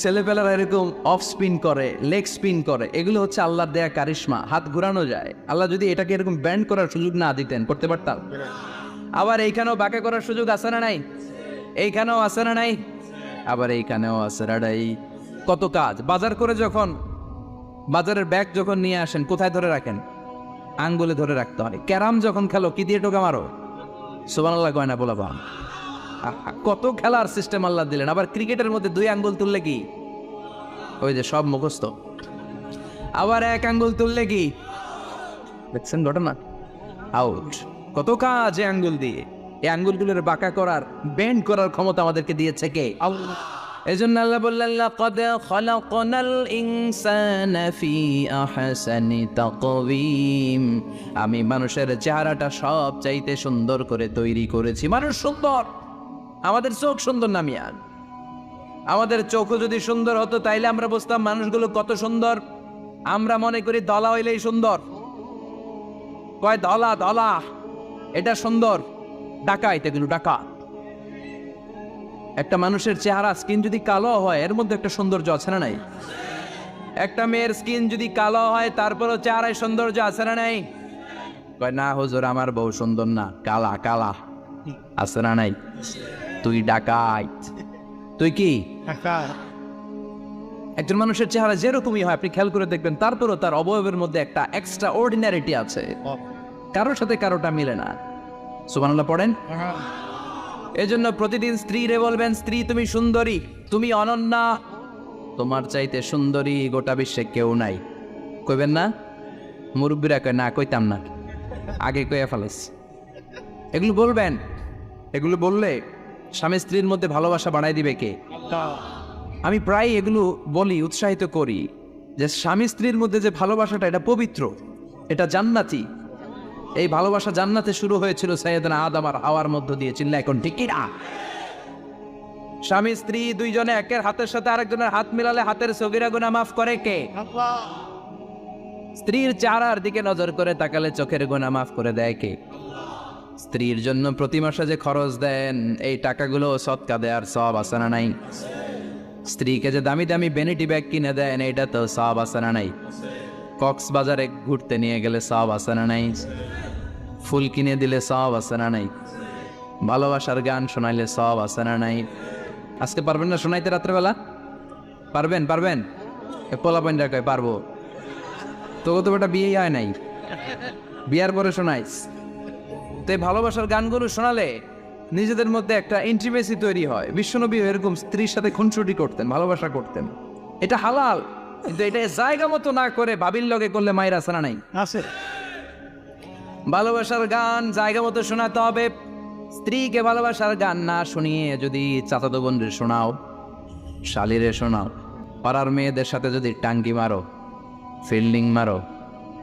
ছেলেপেলারা এরকম অফ স্পিন করে, লেগ স্পিন করে, এগুলো হচ্ছে আল্লাহর দেয়া কারিশমা। হাত ঘুরানো যায়। আল্লাহ যদি এটাকে এরকম ব্যান্ড করার সুযোগ না দিতেন, করতে পারতাম? আবার এইখানেও বাঁকা করার সুযোগ আছে না নাই? এইখানেও আছে না নাই? আবার এইখানেও আছে না নাই? কত কাজ। বাজার করে যখন বাজারের ব্যাগ যখন নিয়ে আসেন, কোথায় ধরে রাখেন? আঙ্গুলে ধরে রাখতে হয়। ক্যারাম যখন খেলো, কি দিয়ে টোকা মারো? সুবহানাল্লাহ কয় না বলা? কত খেলার সিস্টেম আল্লাহ দিলেন। আবার ক্রিকেটের মধ্যে 2 আঙ্গুল তুললে কি? ওই যে সব মুখস্থ। আবার 1 আঙ্গুল তুললে কি? দেখছেন ঘটনা? আউট। কত কাজ এই আঙ্গুল দিয়ে। এই আঙ্গুলগুলোর বাঁকা করার, বেন্ড করার ক্ষমতা আমাদেরকে দিয়েছে কে? আল্লাহ। এজন্য আল্লাহ বললেন লাকাদ খালাকনাল ইনসানা ফি আহসানি তাকওয়িম, আমি মানুষের চেহারাটা সব চাইতে সুন্দর করে তৈরি করেছি। মানুষ সুন্দর, আমাদের চোখ সুন্দর না মিয়া? আমাদের চোখও যদি সুন্দর হতো তাইলে আমরা বুঝতাম মানুষগুলো কত সুন্দর। আমরা মনে করি দলা হইলেই সুন্দর, কয় দলা দলা এটা সুন্দর, ডাকাইত, এগুলো ডাকাত। একটা মানুষের চেহারা স্কিন যদি কালো হয় এর মধ্যে একটা সৌন্দর্য আছে না নাই? একটা মেয়ের স্কিন যদি কালো হয় তারপরও চেহারায় সৌন্দর্য আছে না নাই? কয় না হুজুর আমার বউ সুন্দর না, কালা কালা। আছে না নাই? তুই ডাকাইত, তুই কি? একজন মানুষের চেহারা যেরকমই হয় আপনি খেয়াল করে দেখবেন তারপরও তার অবয়বের মধ্যে একটা এক্সট্রা অর্ডিনারিটি আছে, কারোর সাথে কারোটা মিলে না। সুবহানাল্লাহ পড়েন। এজন্য প্রতিদিন স্ত্রীরে বলবেন, স্ত্রী তুমি সুন্দরী, তুমি অনন্যা, তোমার চাইতে সুন্দরী গোটা বিশ্বে কেউ নাই। কইবেন না? মুরব্বীরা কয় না, কইতাম না, আগে কইয়া ফেলেছি। এগুলো বলবেন, এগুলো বললে স্বামী স্ত্রীর মধ্যে ভালোবাসা বাড়াই দিবে কে? আমি প্রায় এগুলো বলি, উৎসাহিত করি যে স্বামী স্ত্রীর মধ্যে যে ভালোবাসাটা এটা পবিত্র, এটা জান্নাতি। এই ভালোবাসা জান্নাতে শুরু হয়েছিল সাইয়েদনা আদম আর হাওয়ার মধ্য দিয়ে। চিল্লা এখন ঠিক না? স্বামী স্ত্রী দুইজনে একের হাতের সাথে আরেকজনের হাত মিলালে হাতের সগীরা গুনাহ মাফ করে কে? স্ত্রীর চেহারার দিকে নজর করে তাকালে চোখের গুনাহ মাফ করে দেয় কে? স্ত্রীর জন্য প্রতি মাসে যে খরচ দেন এই টাকাগুলো সদকা দেওয়ার সওয়াব আছে না নাই? স্ত্রীকে যে দামি দামি ভ্যানিটি ব্যাগ কিনে দেন এটা তো সওয়াব আছে না নাই? কক্সবাজারে ঘুরতে নিয়ে গেলে সওয়াব আছে না নাই? ফুল কিনে দিলে সওয়াব আছে না নাই? ভালোবাসার গান শোনাইলে সওয়াব আছে না নাই? আজকে পারবেন না শোনাইতে রাত্রেবেলা? পারবেন? পারবেন? পোলাপাইনরা কয় পারবো। তোকে তো বেটা বিয়েই হয় নাই, বিয়ার পরে শোনাইস। তো এই ভালোবাসার গানগুলো শোনালে নিজেদের মধ্যে একটা ইন্টিমেসি তৈরি হয়। বিশ্বনবী এরকম স্ত্রীর সাথে খুনসুটি করতেন, ভালোবাসা করতেন। এটা হালাল, কিন্তু এটা জায়গা মতো না করে বাবির লগে করলে মায়ের আছে না নাই? আছে। ভালোবাসার গান জায়গা মতো শোনাতে হবে। স্ত্রীকে ভালোবাসার গান না শুনিয়ে যদি চাচাতো বোনদের শোনাও, শালিরে শোনাও, পাড়ার মেয়েদের সাথে যদি টাঙ্কি মারো, ফিল্ডিং মারো,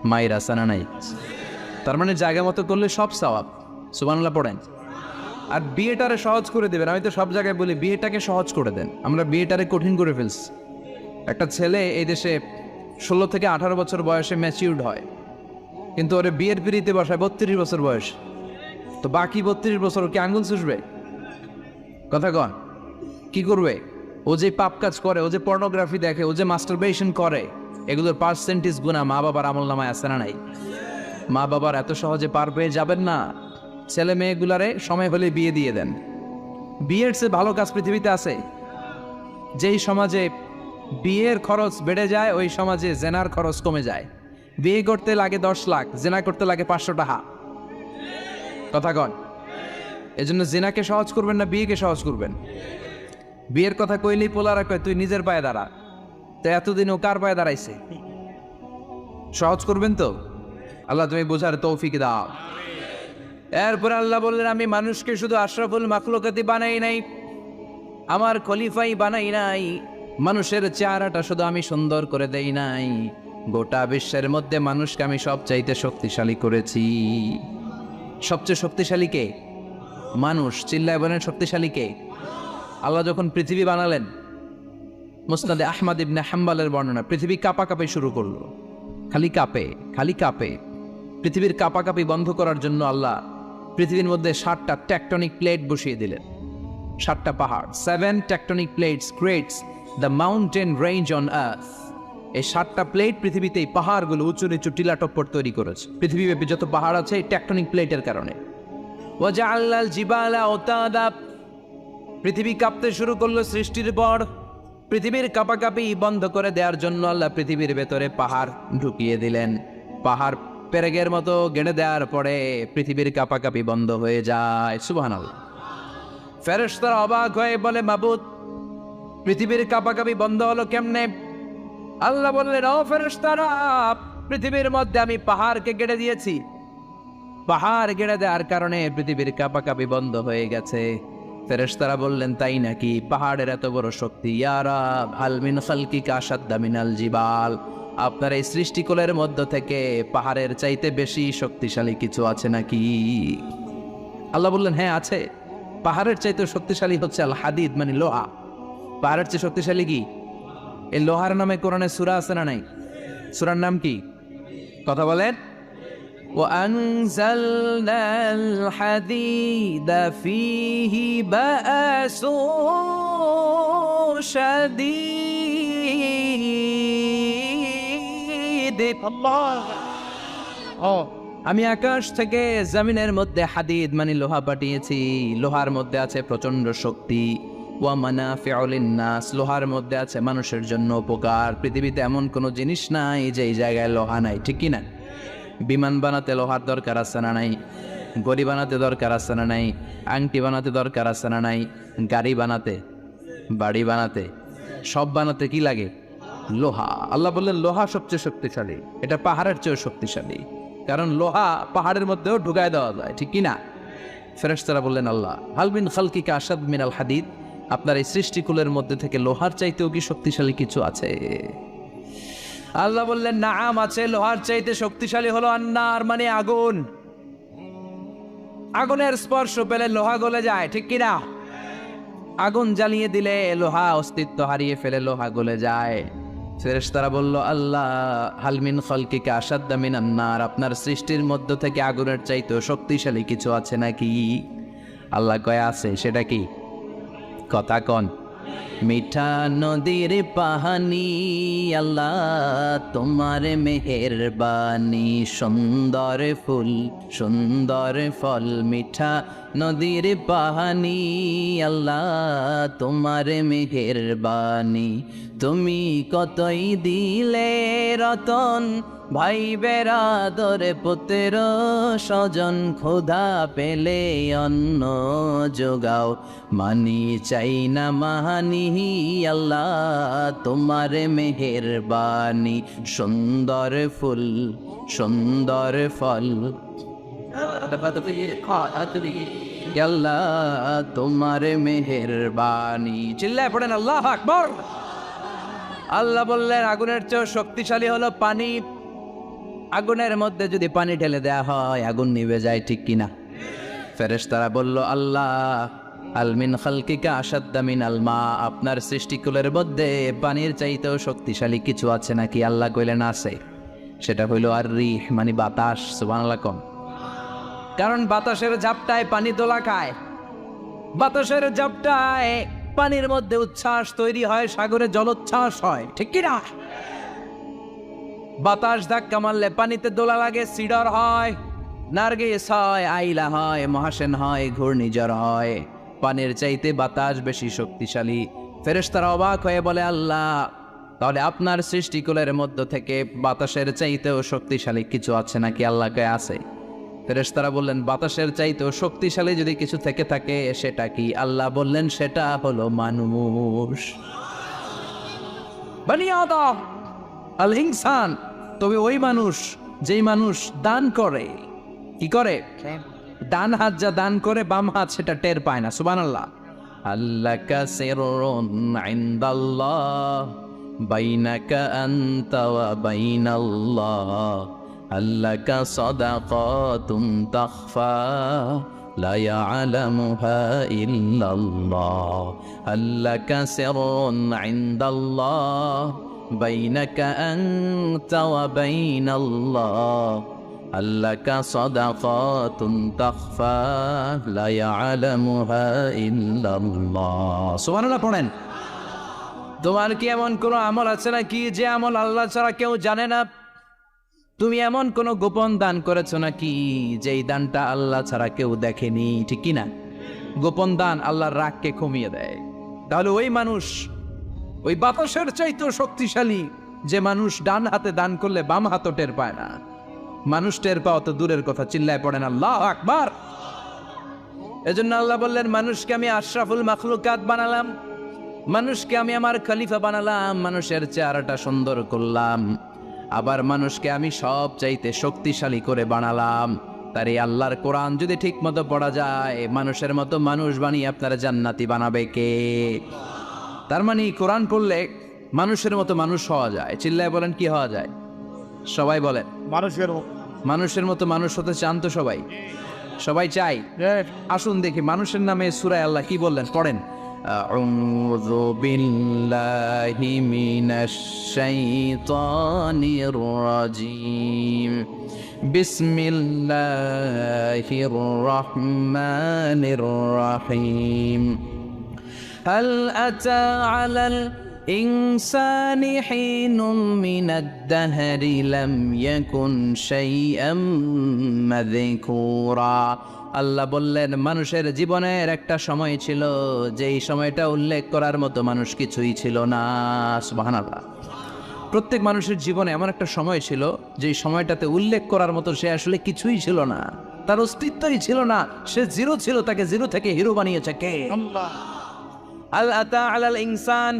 মায়ের আছে না নাই? তার মানে জায়গা মতো করলে সব সওয়াব। সুবহানাল্লাহ পড়েন। আর বিয়েটারে সহজ করে দেবেন। আমি তো সব জায়গায় বলি বিয়েটাকে সহজ করে দেন, আমরা বিয়েটারে কঠিন করে ফেলছি। একটা ছেলে এই দেশে 16 থেকে 18 বছর বয়সে ম্যাচিউরড হয়, কিন্তু ওরে বিয়ের পিড়িতে বসায় 32 বছর বয়স। তো বাকি 32 বছর কি আঙ্গুল চুষবে? কথা কন, কি করবে? ও যে পাপ কাজ করে, ও যে পর্নোগ্রাফি দেখে, ও যে মাস্টারবেশন করে, এগুলোর পার্সেন্টেজ গুণা মা বাবার আমল নামায় আছে না নাই? মা বাবার এত সহজে পার পেয়ে যাবেন না। ছেলে মেয়েগুলারে সময় হলে বিয়ে দিয়ে দেন। বিয়ের চেয়ে ভালো কাজ পৃথিবীতে আছে? যেই সমাজে বিয়ের খরচ বেড়ে যায় ওই সমাজে জেনার খরচ কমে যায়। বিয়ে করতে লাগে 10 লাখ, জেনা করতে লাগে 500 টাকা। কথা কন। এজন্য জেনাকে সহজ করবেন না, বিয়েকে সহজ করবেন। বিয়ের কথা কইলেই পোলারা কয় তুই নিজের পায়ে দাঁড়া। তো এতদিন ও কার পায়ে দাঁড়াইছে? সহজ করবেন তো? আল্লাহ তুমি বোঝার তৌফিক দাও। এরপর আল্লাহ বললেন আমি মানুষকে শুধু আশরাফুল মাখলুকাতি বানাই নাই, আমার খলিফাই বানাই নাই। মানুষের চেহারাটা শুধু আমি সুন্দর করে দেই নাই, গোটা বিশ্বের মধ্যে মানুষকে আমি সবচাইতে শক্তিশালী করেছি। সবচেয়ে শক্তিশালী কে? মানুষ। চিল্লায় বলেন শক্তিশালী কে? আল্লাহ যখন পৃথিবী বানালেন, মুসনাদে আহমদ ইবনে হাম্বলের বর্ণনা, পৃথিবী কাঁপাকাঁপি শুরু করলো। খালি কাঁপে, খালি কাঁপে। পৃথিবীর কাঁপাকাঁপি বন্ধ করার জন্য আল্লাহ পৃথিবীর মধ্যে 7টা টেকটনিক প্লেট বসিয়ে দিলেন। 7টা পাহাড়। 7 tectonic plates creates the mountain range on earth. এই 7টা প্লেট পৃথিবীতে এই পাহাড়গুলো উঁচু নিচু টিলা টপ্পর তৈরি করেছে। পৃথিবীব্যাপী যত পাহাড় আছে এই টেকটনিক প্লেটের কারণে। ওয়াজআলনাল জিবালা আওতাদা। পৃথিবী কাঁপতে শুরু করলো সৃষ্টির পর। পৃথিবীর কাঁপাকাঁপি বন্ধ করে দেওয়ার জন্য আল্লাহ পৃথিবীর ভেতরে পাহাড় ঢুকিয়ে দিলেন। পাহাড় পেরেগের মতো গেড়ে দেওয়ার পরে পৃথিবীর কাঁপাকাঁপি বন্ধ হয়ে যায়। সুবহানাল্লাহ। ফেরেশতারা অবাক হয়ে বলে মাবুদ, পৃথিবীর কাঁপাকাঁপি বন্ধ হলো কেমনে? আল্লাহ বললেন, ও ফেরেশতারা, পৃথিবীর মধ্যে আমি পাহাড়কে গেড়ে দিয়েছি। পাহাড় গেড়ে দেওয়ার কারণে পৃথিবীর কাঁপাকাঁপি বন্ধ হয়ে গেছে। ফেরেশতারা বললেন, তাই নাকি? পাহাড়ের এত বড় শক্তি। ইয়া রাব, হাল মিন খালকিকা আশাদ্দা মিনাল জিবাল, আপনার এই সৃষ্টিকুলের মধ্য থেকে পাহাড়ের চাইতে বেশি শক্তিশালী কিছু আছে নাকি? আল্লাহ বললেন, হ্যাঁ আছে। পাহাড়ের চাইতে শক্তিশালী হচ্ছে আল হাদিদ, মানে লোহা। পাহাড়ের চেয়ে শক্তিশালী কি? এই লোহার নামে কোরআনে সূরা আছে না নাই? সূরার নাম কি? কথা বলেন। وأنزلنا الحديد فيه بأس شديد الله আমি আকাশ থেকে জমিনের মধ্যে হাদিদ মানে লোহা পাঠিয়েছি। লোহার মধ্যে আছে প্রচন্ড শক্তি। ওয়া মানাফিউ লিন-নাস, লোহার মধ্যে আছে মানুষের জন্য উপকার। পৃথিবীতে এমন কোনো জিনিস নাই যে এই জায়গায় লোহা নাই, ঠিক কি না? বিমান বানাতে লোহার দরকার আছে না নাই? গড়ি বানাতে দরকার আছে না নাই? আংটি বানাতে দরকার আছে না নাই? গাড়ি বানাতে, বাড়ি বানাতে, সব বানাতে কি লাগে? লোহা। আল্লাহ বললেন লোহা সবচেয়ে শক্তিশালী। এটা পাহাড়ের চেয়েও শক্তিশালী, কারণ লোহা পাহাড়ের মধ্যেও ঢুকায় দেওয়া যায়, ঠিক কি না? ফেরেশতারা বললেন, আল্লাহ হাল মিন খালকিকা আশাদ মিনাল হাদিদ, আপনার এই সৃষ্টিকুলের মধ্যে থেকে লোহার চাইতেও কি শক্তিশালী কিছু আছে? আল্লাহ বললেন, নাআম আছে। লোহার চাইতে শক্তিশালী হলো আন্নার, মানে আগুন। আগুনের স্পর্শ পেলে লোহা গলে যায়, ঠিক কিনা? আগুন জ্বালিয়ে দিলে লোহা অস্তিত্ব হারিয়ে ফেলে, লোহা গলে যায়। ফেরেশতারা বলল, আল্লাহ হাল মিন খালকিকা আশাদ্দা মিনান নার, আপনার সৃষ্টির মধ্য থেকে আগুনের চাইতেও শক্তিশালী কিছু আছে নাকি? আল্লাহ কয় আছে। সেটা কি? কথা কন। মিঠা নদীর পাহানি, আল্লাহ তোমার মেহেরবানি, সুন্দর ফুল সুন্দর ফল। মিঠা নদীর পাহানি, আল্লাহ তোমার মেহেরবানি। তুমি কতই দিলে রতন, ভাই বেরাদরে পুত্র স্বজন। ক্ষুধা পেলে অন্ন যোগাও, মানি চাই না মাহানি, আল্লাহ তোমার মেহেরবানি। সুন্দর ফুল সুন্দর ফল, আল্লাহ তোমার মেহেরবানি। চিল্লায় পড়েন আল্লাহু আকবার। আল্লাহ বললেন, আগুনের চেয়ে শক্তিশালী হলো পানি। আগুনের মধ্যে যদি পানি ঢেলে দেয়া হয় আগুন নিভে যায়, ঠিক কিনা? ফেরেশতারা বলল, আল্লাহ আল মিন খালকিকা আশাদ্দা মিনাল মা, আপনার সৃষ্টিকুলের মধ্যে পানির চাইতেও শক্তিশালী কিছু আছে নাকি? আল্লাহ কইলেন আছে। সেটা হইল আর রিহ, মানে বাতাস। সুবহানাল্লাহ কম। কারণ বাতাসের ঝাপটায় পানি দোলা খায়। বাতাসের ঝাপটায় পানির মধ্যে উচ্ছ্বাস তৈরি হয়, সাগরে জলোচ্ছ্বাস হয়, ঠিক কিনা? বাতাস ধাক্কা মারলে পানিতে দোলা লাগে, সিডর হয়, নার্গিস হয়, আইলা হয়, মহাসেন হয়, ঘূর্ণিঝড় হয়। পানির চাইতে বাতাস বেশি শক্তিশালী। ফেরেশতারা অবাক হয়ে বলে, আল্লাহ তাহলে আপনার সৃষ্টিকুলের মধ্য থেকে বাতাসের চাইতেও শক্তিশালী কিছু আছে নাকি? আল্লাহকে আছে। ফেরেশতারা বললেন, বাতাসের চাইতেও শক্তিশালী যদি কিছু থেকে থাকে সেটা কি? আল্লাহ বললেন, সেটা হলো মানুষ, বনি আদম, আল ইনসান। তবে ওই মানুষ যেই মানুষ দান করে, কি করে? ডান হাত যা দান করে বাম হাত সেটা টের পায় না। সুবহানাল্লাহ। আল্লাকা সিররুন ইনদাল্লাহ বাইনাকা আনতা ওয়া বাইনাল্লাহ, আল্লাকা সাদাকাতুন তাখফা লা ইয়ালামুহা ইল্লাল্লাহ, আল্লাকা সিররুন ইনদাল্লাহ বাইনাকা আনতা ওয়া বাইনাল্লাহ, আল্লাকা সাদাকাতুন তাখফা লা ইয়ালামুহা ইল্লাল্লাহ। সুবহানাল্লাহ পড়েন। তোমার কি এমন কোন আমল আছে নাকি যে আমল আল্লাহ ছাড়া কেউ জানে না? তুমি এমন কোন গোপন দান করেছো নাকি যেই দানটা আল্লাহ ছাড়া কেউ দেখেনি, ঠিক কি না? গোপন দান আল্লাহর রাগকে কমিয়ে দেয়। তাহলে ওই মানুষ ওই বাতাসের চাইতেও শক্তিশালী, যে মানুষ ডান হাতে দান করলে বাম হাতও টের পায় না। মানুষ টের পাওয়া তো দূরের কথা, চিল্লায় পড়েন আল্লাহু আকবার। এজন্য আল্লাহ বললেন, মানুষকে আমি আশরাফুল মাখলুকাত বানালাম, মানুষকে আমি আমার খলিফা বানালাম, মানুষের চেহারাটা সুন্দর করলাম, আবার মানুষকে আমি সব চাইতে শক্তিশালী করে বানালাম। তার এই আল্লাহর কোরআন যদি ঠিক মতো পড়া যায়, মানুষের মতো মানুষ বানিয়ে আপনারা জান্নাতি বানাবে কে? তার মানে কোরআন পড়লে মানুষের মতো মানুষ হওয়া যায়। চিল্লায় বলেন, কি হওয়া যায়? সবাই বলেন মানুষের মতো মানুষ হতে চান তো সবাই? সবাই চাই। আসুন দেখি মানুষের নামে সূরায় আল্লাহ কি বললেন, পড়েন। আউযু বিল্লাহি মিনাশ শাইতানির রাজিম। বিসমিল্লাহির রহমানির রহিম। হাল আতা আলাল ইনসানি হিনুম মিনাদ দাহরি লাম ইয়াকুন শাইআম মাযকুরা। আল্লাহ বললেন, মানুষের জীবনের একটা সময় ছিল যেই সময়টা উল্লেখ করার মতো মানুষ কিছুই ছিল না। সুবহানাল্লাহ। প্রত্যেক মানুষের জীবনে এমন একটা সময় ছিল যেই সময়টাতে উল্লেখ করার মতো সে আসলে কিছুই ছিল না, তার অস্তিত্বই ছিল না, সে জিরো ছিল, তাকে জিরো থেকে হিরো বানিয়েছে কে? আল্লাহ। হাল আতা আলাল ইনসান,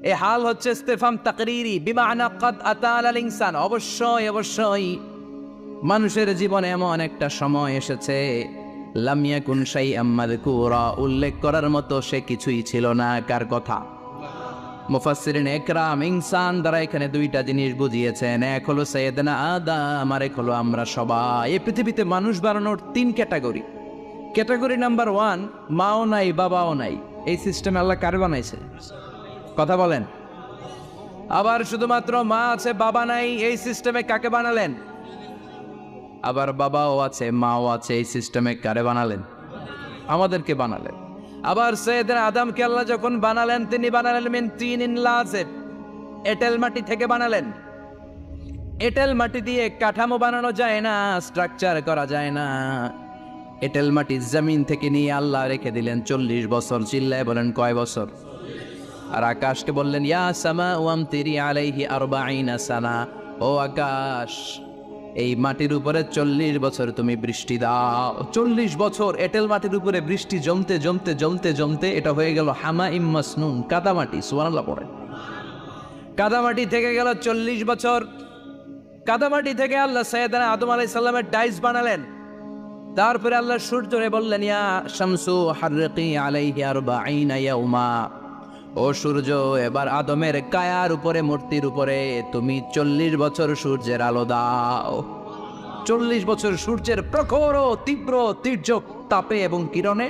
এই হাল হচ্ছে ইস্তেফহাম তাকরীরি, বিমানা ক্বাদ আতা আলাল ইনসান। অবশ্যই অবশ্যই মানুষের জীবনে এমন একটা সময় এসেছে, লাম ইয়াকুন শাইআম মাযকুরা, উল্লেখ করার মতো সে কিছুই ছিল না। কার কথা? মুফাসসিরিন একরাম ইনসান দ্বারা এখানে দুইটা জিনিস বুঝিয়েছেন। এক হলো সাইয়েদনা আদম, আর এক হলো আমরা সবাই। এই পৃথিবীতে মানুষ বানানোর তিন ক্যাটাগরি। ক্যাটাগরি নাম্বার 1, মাও নাই বাবাও নাই। এই সিস্টেম আল্লাহ কারে বানাইছে? কথা বলেন। আবার শুধুমাত্র মা আছে বাবা নাই, এই সিস্টেমে কাকে বানালেন? আবার বাবাও আছে মাও আছে, এই সিস্টেমে কারে বানালেন? আমাদেরকে বানালেন। আবার সৈয়দনা আদমকে আল্লাহ যখন বানালেন, তিনি বানালেন মিন তিনিন লাযিব, এঁটেল মাটি থেকে বানালেন। এঁটেল মাটি দিয়ে কাঠামো বানানো যায় না, স্ট্রাকচার করা যায় না। এঁটেল মাটি জমিন থেকে নিয়ে আল্লাহ রেখে দিলেন 40 বছর। চিল্লায় বলেন কয় বছর? আর আকাশকে বললেন, ইয়া সামা ওয়ামতিরি আলাইহি 40 সানা, ও আকাশ এই মাটির উপরে 40 বছর তুমি বৃষ্টি দাও। 40 বছর এঁটেল মাটির উপরে বৃষ্টি জমতে জমতে জমতে জমতে এটা হয়ে গেল হামাইম মাসনুন, কাদামাটি। সুবহানাল্লাহ পড়ে। কাদামাটি থেকে গেল 40 বছর। কাদামাটি থেকে আল্লাহ সাইয়েদনা আদম আলাইহিস সালামের ডাইস বানালেন। তারপরে আল্লাহ সূর্যরে বললেন, ইয়া শামসু হাররিকি আলাইহি 40 ইয়াউমা, ও সূর্য এবার আদমের কায়ার উপরে, মূর্তির উপরে তুমি 40 বছর সূর্যের আলো দাও। 40 বছর সূর্যের প্রখর ও তীব্র তির্যক তাপে এবং কিরণে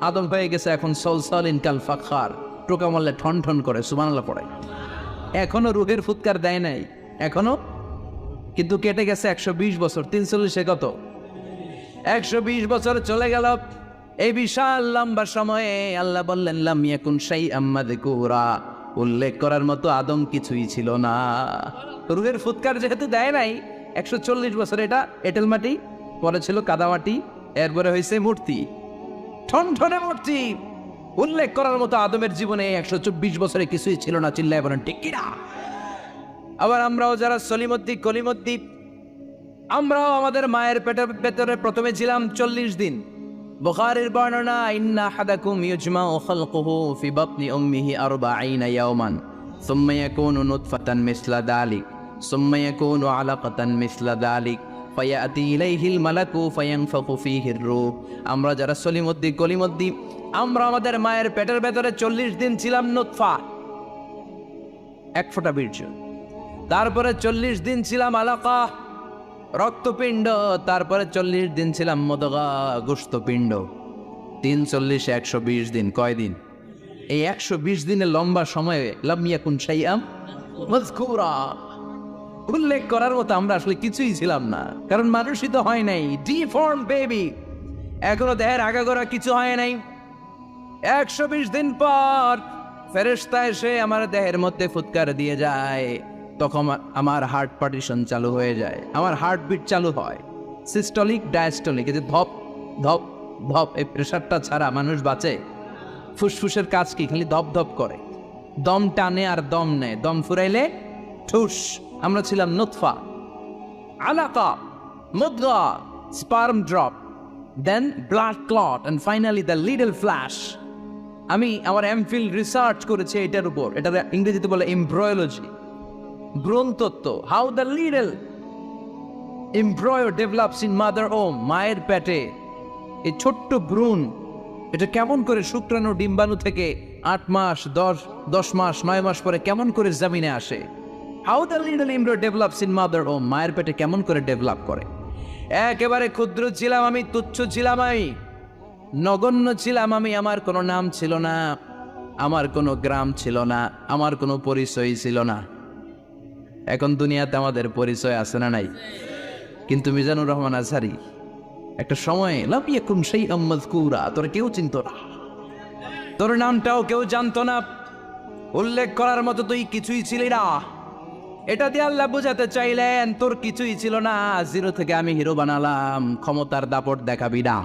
আদম হয়ে গেছে এখন সলসলিন কাল ফাখার, টোকা মারলে ঠন ঠন করে। সুবহানাল্লাহ পড়ে। এখনো রুহের ফুৎকার দেয় নাই এখনো, কিন্তু কেটে গেছে 120 বছর। 340 কত? 120 বছর চলে গেল। এই বিশাল লম্বা সময়ে আল্লাহ বললেন, লাম ইয়াকুন শাইআম মাযকুরা, উল্লেখ করার মতো আদম কিছুই ছিল না। রুহের ফুৎকার যেহেতু দেয় নাই 140 বছর, এটা এঁটেল মাটি, পরে ছিল কাদামাটি, এরপরে হয়েছে মূর্তি, ঠনঠনে মূর্তি। উল্লেখ করার মতো আদমের জীবনে 124 বছরে কিছুই ছিল না। চিল্লায় বলেন ঠিক কিনা? আবার আমরাও যারা সলিমুদ্দিন কলিমুদ্দিন, আমরাও আমাদের মায়ের পেটের ভেতরে প্রথমে ছিলাম 40 দিন। বুখারীর বর্ণনা, ইন্না আহাদাকুম ইউজমাউ খালকুহু ফি বাতনি উম্মিহি 40 ইয়াওমান সুম্মা ইয়াকুনু নুতফাতান মিসলা যালিক সুম্মা ইয়াকুনু আলাকাতান মিসলা যালিক ফায়াতি ইলাইহিল মালাকু ফায়ানফাখু ফীহির রূহ। আমরা যারা সলিমুদ্দিন কলিমুদ্দিন, আমরা আমাদের মায়ের পেটের ভেতরে 40 দিন ছিলাম নুতফা, এক ফোঁটা বীর্য। তারপরে 40 দিন ছিলাম আলাকা, রক্তপিণ্ড। তারপরে 40 দিন ছিলাম মুদগা, গোশতপিণ্ড। 340 120 দিন। কয় দিন? এই 120 দিনের লম্বা সময়ে লাম ইয়াকুন শাইআম মাযকুরা, উল্লেখ করার মতো আমরা আসলে কিছুই ছিলাম না, কারণ মানুষই তো হয় নাই। ডিফর্ম বেবি, এখনো দেহের আগাগোড়া কিছু হয় নাই। 120 দিন পর ফেরেশতা এসে আমার দেহের মধ্যে ফুৎকার দিয়ে যায়, তখন আমার হার্ট পার্টিশন চালু হয়ে যায়, আমার হার্টবিট চালু হয়, সিস্টলিক ডায়াস্টলিক, এই যে ধপ ধপ ধপ, এই প্রেশারটা ছাড়া মানুষ বাঁচে? ফুসফুসের কাজ কি? খালি ধপ ধপ করে, দম টানে আর দম নেয়, দম ফুরাইলে ঠুস। আমরা ছিলাম নুতফা, আলাকা, মুদগা, sperm drop, then blood clot, and finally the little flesh. আমি আমার এমফিল রিসার্চ করেছি এটার উপর, এটা ইংরেজিতে বলে এমব্রয়োলজি, ভ্রূণতত্ত্ব। How the little embryo develops in mother womb, মায়ের পেটে এই ছোট্ট ভ্রূণ এটা কেমন করে শুক্রাণু ডিম্বাণু থেকে 8 মাস 10 মাস 9 মাস পরে কেমন করে জমিনে আসে। How the little embryo develops in mother womb, মায়ের পেটে কেমন করে ডেভেলপ করে। একেবারে ক্ষুদ্র ছিলাম আমি, তুচ্ছ ছিলাম আমি, নগণ্য ছিলাম আমি, আমার কোনো নাম ছিল না, আমার কোনো গ্রাম ছিল না, আমার কোনো পরিচয় ছিল না। এখন দুনিয়াতে আমাদের পরিচয় আছে না নাই? কিন্তু মিজানুর রহমান আজহারী একটা সময় লাম ইয়াকুন শাইআম মাযকুরা, তোর কেউ চিনতো না, তোর নামটাও কেউ জানতো না, উল্লেখ করার মতো তুই কিছুই ছিলি না। এটা দিয়ে আল্লাহ বুঝাতে চাইলেন তোর কিছুই ছিল না, জিরো থেকে আমি হিরো বানালাম, ক্ষমতার দাপট দেখাবি না।